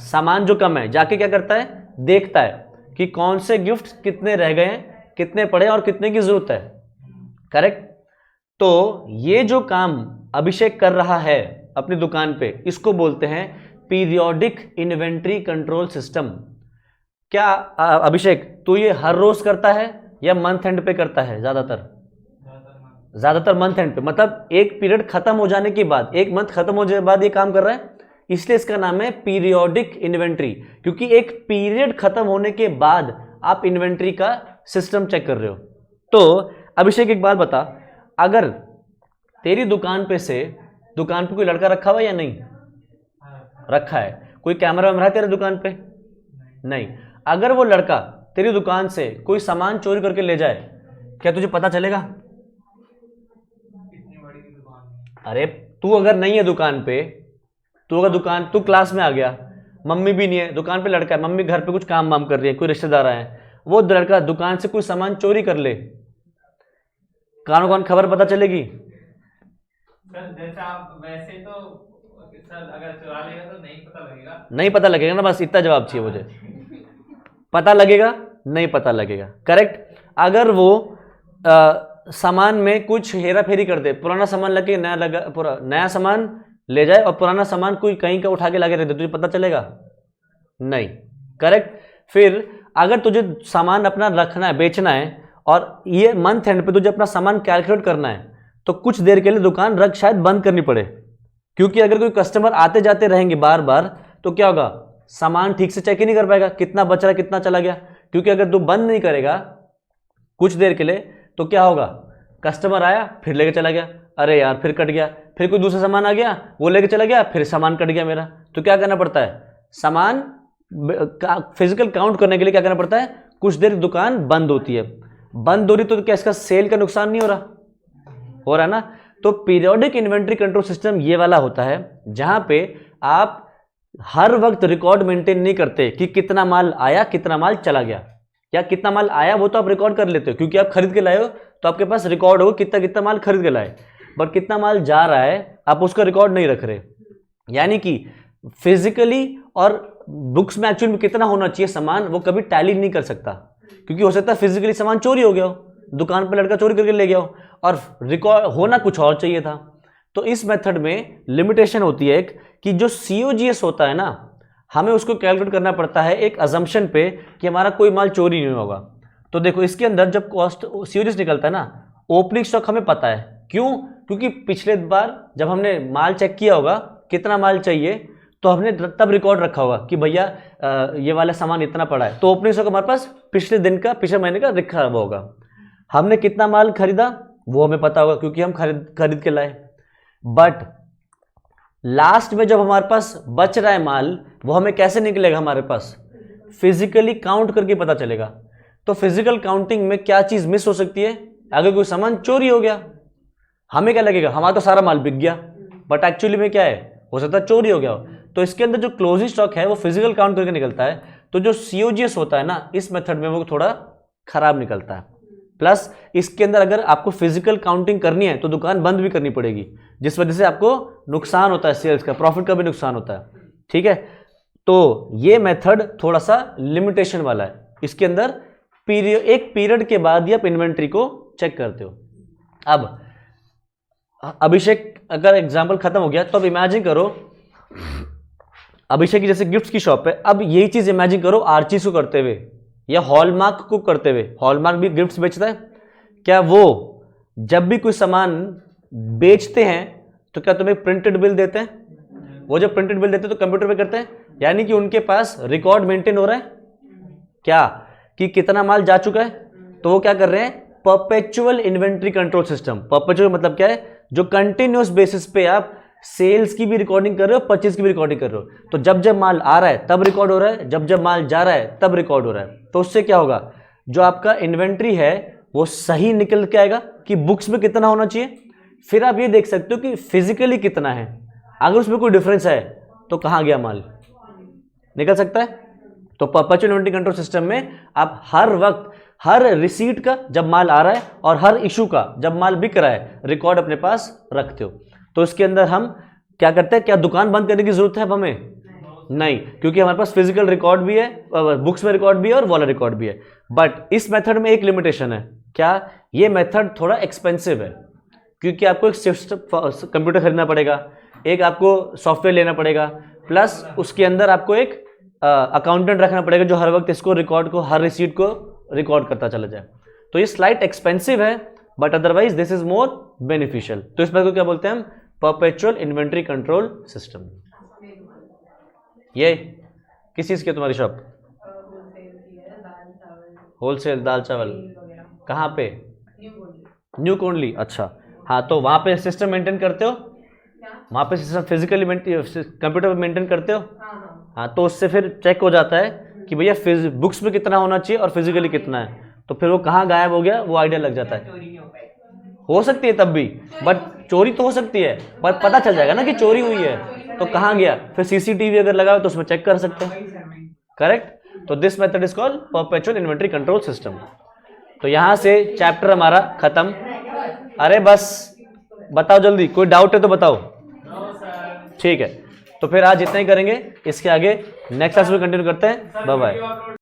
[SPEAKER 1] सामान जो कम है जाके क्या करता है? देखता है कि कौन से गिफ्ट कितने रह गए हैं, कितने पड़े और कितने की जरूरत है। करेक्ट? तो ये जो काम अभिषेक कर रहा है अपनी दुकान पे, इसको बोलते हैं पीरियोडिक इन्वेंट्री कंट्रोल सिस्टम। क्या अभिषेक, तू ये हर रोज करता है या मंथ एंड पे करता है? ज्यादातर मंथ एंड पे, मतलब एक पीरियड खत्म हो जाने के बाद, एक मंथ खत्म हो जाने के बाद ये काम कर रहा है, इसलिए इसका नाम है पीरियोडिक इन्वेंट्री, क्योंकि एक पीरियड खत्म होने के बाद आप इन्वेंट्री का सिस्टम चेक कर रहे हो। तो अभिषेक एक बात बता, अगर तेरी दुकान पे कोई लड़का रखा हुआ या नहीं रखा है? कोई कैमरा वैमरा है तेरे दुकान पे? नहीं। अगर वो लड़का तेरी दुकान से कोई सामान चोरी करके ले जाए, क्या तुझे पता चलेगा? अरे तू अगर नहीं है दुकान पे, तू क्लास में आ गया, मम्मी भी नहीं है, दुकान पे लड़का है, मम्मी घर पे कुछ काम वाम कर रही है, कोई रिश्तेदार आए, वो लड़का दुकान से कोई सामान चोरी कर ले, कानों कान खबर पता चलेगी?
[SPEAKER 2] सर जैसा आप वैसे तो सर अगर चुरा लेगा तो नहीं पता लगेगा।
[SPEAKER 1] नहीं पता लगेगा ना, बस इतना जवाब चाहिए मुझे। पता लगेगा? नहीं पता लगेगा। करेक्ट? अगर वो सामान में कुछ हेरा फेरी कर दे, पुराना सामान लगे नया सामान ले जाए और पुराना सामान कोई कहीं का उठा के लाके रख दे, तुझे पता चलेगा? नहीं। करेक्ट? फिर अगर तुझे सामान अपना रखना है, बेचना है, और ये मंथ एंड पे तुझे अपना सामान कैलकुलेट करना है, तो कुछ देर के लिए दुकान शायद बंद करनी पड़े, क्योंकि अगर कोई कस्टमर आते जाते रहेंगे बार बार तो क्या होगा? सामान ठीक से चेक ही नहीं कर पाएगा, कितना बच रहा है, कितना चला गया। क्योंकि अगर तू बंद नहीं करेगा कुछ देर के लिए तो क्या होगा? कस्टमर आया फिर लेके चला गया, अरे यार फिर कट गया, फिर कोई दूसरा सामान आ गया वो लेके चला गया, फिर सामान कट गया मेरा। तो क्या करना पड़ता है? सामान फिजिकल काउंट करने के लिए क्या करना पड़ता है? कुछ देर दुकान बंद होती है। बंद हो रही तो क्या इसका सेल का नुकसान नहीं हो रहा? हो रहा ना? तो पीरियोडिक इन्वेंट्री कंट्रोल सिस्टम ये वाला होता है जहां पे आप हर वक्त रिकॉर्ड मेंटेन नहीं करते कि कितना माल आया, कितना माल चला गया, या कितना माल आया वो तो आप रिकॉर्ड कर लेते हो क्योंकि आप खरीद के लाए हो, तो आपके पास रिकॉर्ड होगा कितना कितना माल खरीद के लाए, बट कितना माल जा रहा है आप उसका रिकॉर्ड नहीं रख रहे। यानी कि फिजिकली और बुक्स में एक्चुअली में कितना होना चाहिए सामान, वो कभी टैली नहीं कर सकता, क्योंकि हो सकता है फिजिकली सामान चोरी हो गया हो, दुकान पर लड़का चोरी करके ले गया हो, और रिकॉर्ड होना कुछ और चाहिए था। तो इस मेथड में लिमिटेशन होती है कि जो COGS होता है ना, हमें उसको कैलकुलेट करना पड़ता है एक अजम्पशन पे कि हमारा कोई माल चोरी नहीं होगा। तो देखो इसके अंदर जब कॉस्ट COGS निकलता है ना, ओपनिंग स्टॉक हमें पता है, क्यों? क्योंकि पिछले बार जब हमने माल चेक किया होगा कितना माल चाहिए, तो हमने तब रिकॉर्ड रखा होगा कि भैया ये वाला सामान इतना पड़ा है, तो ओपनिंग स्टॉक हमारे पास पिछले दिन का, पिछले महीने का लिखा हुआ होगा। हमने कितना माल खरीदा वो हमें पता होगा क्योंकि हम खरीद के लाए। बट लास्ट में जब हमारे पास बच रहा है माल, वो हमें कैसे निकलेगा? हमारे पास फिजिकली काउंट करके पता चलेगा। तो फिजिकल काउंटिंग में क्या चीज मिस हो सकती है? अगर कोई सामान चोरी हो गया, हमें क्या लगेगा? हमारा तो सारा माल बिक गया, बट एक्चुअली में क्या है, हो सकता है चोरी हो गया हो। तो इसके अंदर जो क्लोजिंग स्टॉक है वो फिजिकल काउंट करके निकलता है। तो जो COGS होता है ना, इस मेथड में वो थोड़ा खराब निकलता है। प्लस इसके अंदर अगर आपको फिजिकल काउंटिंग करनी है तो दुकान बंद भी करनी पड़ेगी, जिस वजह से आपको नुकसान होता है, सेल्स का, प्रॉफिट का भी नुकसान होता है। ठीक है, तो ये मेथड थोड़ा सा लिमिटेशन वाला है। इसके अंदर एक पीरियड के बाद ही आप इन्वेंट्री को चेक करते हो। अब अभिषेक अगर एग्जाम्पल खत्म हो गया तो अब इमेजिन करो, अभिषेक की जैसे गिफ्ट्स की शॉप है, अब यही चीज इमेजिन करो आर्चीज को करते हुए या हॉलमार्क को करते हुए। हॉलमार्क भी गिफ्ट्स बेचता है। क्या वो जब भी कोई सामान बेचते हैं तो क्या तुम्हें प्रिंटेड बिल देते हैं? वो जब प्रिंटेड बिल देते हैं तो कंप्यूटर पे करते हैं, यानी कि उनके पास रिकॉर्ड मेंटेन हो रहा है क्या कि कितना माल जा चुका है। तो वो क्या कर रहे हैं? Perpetual inventory control system. Perpetual मतलब क्या है? जो कंटिन्यूअस बेसिस पे आप सेल्स की भी रिकॉर्डिंग कर रहे हो, परचेज की भी रिकॉर्डिंग कर रहे हो। तो जब जब माल आ रहा है तब रिकॉर्ड हो रहा है, जब जब माल जा रहा है तब रिकॉर्ड हो रहा है। तो उससे क्या होगा? जो आपका इन्वेंट्री है वो सही निकल के आएगा कि बुक्स में कितना होना चाहिए। फिर आप ये देख सकते हो कि फिजिकली कितना है। अगर उसमें कोई डिफरेंस है तो कहाँ गया माल, निकल सकता है। तो परपेचुअल इन्वेंट्री कंट्रोल सिस्टम में आप हर वक्त, हर रिसीट का जब माल आ रहा है और हर इशू का जब माल बिक रहा है, रिकॉर्ड अपने पास रखते हो। तो इसके अंदर हम क्या करते हैं? क्या दुकान बंद करने की जरूरत है अब हमें? नहीं, क्योंकि हमारे पास फिजिकल रिकॉर्ड भी है, बुक्स में रिकॉर्ड भी है और वॉलेट रिकॉर्ड भी है। बट इस मेथड में एक लिमिटेशन है। क्या? ये मेथड थोड़ा एक्सपेंसिव है, क्योंकि आपको एक सिस्टम कंप्यूटर खरीदना पड़ेगा, एक आपको सॉफ्टवेयर लेना पड़ेगा, प्लस उसके अंदर आपको एक अकाउंटेंट रखना पड़ेगा जो हर वक्त इसको रिकॉर्ड को, हर रिसीट को रिकॉर्ड करता चला जाए। तो ये स्लाइट एक्सपेंसिव है, but otherwise this is more beneficial. तो इस मेथड को क्या बोलते हैं हम? Perpetual inventory control system. ये किस चीज की है तुम्हारी शॉप? होलसेल दाल चावल। कहाँ पे? न्यू कोंडली। अच्छा, हाँ, तो वहाँ पे सिस्टम मेंटेन करते हो? वहाँ पे सिस्टम फिजिकली कंप्यूटर पे मेंटेन करते हो? हाँ, तो उससे फिर चेक हो जाता है कि भैया बुक्स में कितना होना चाहिए और फिजिकली कितना है। तो फिर वो कहाँ गायब हो गया वो आइडिया लग जाता है। हो सकती है तब भी, बट चोरी तो हो सकती है, पर पता चल जाएगा ना कि चोरी हुई है तो कहाँ गया। फिर CCTV अगर लगा हो तो उसमें चेक कर सकते हैं। करेक्ट। तो this method is called perpetual inventory control system. तो यहां से चैप्टर हमारा खत्म। अरे बस बताओ जल्दी, कोई डाउट है तो बताओ। ठीक है, तो फिर आज इतना ही करेंगे। इसके आगे नेक्स्ट क्लास में कंटिन्यू करते हैं। Bye bye.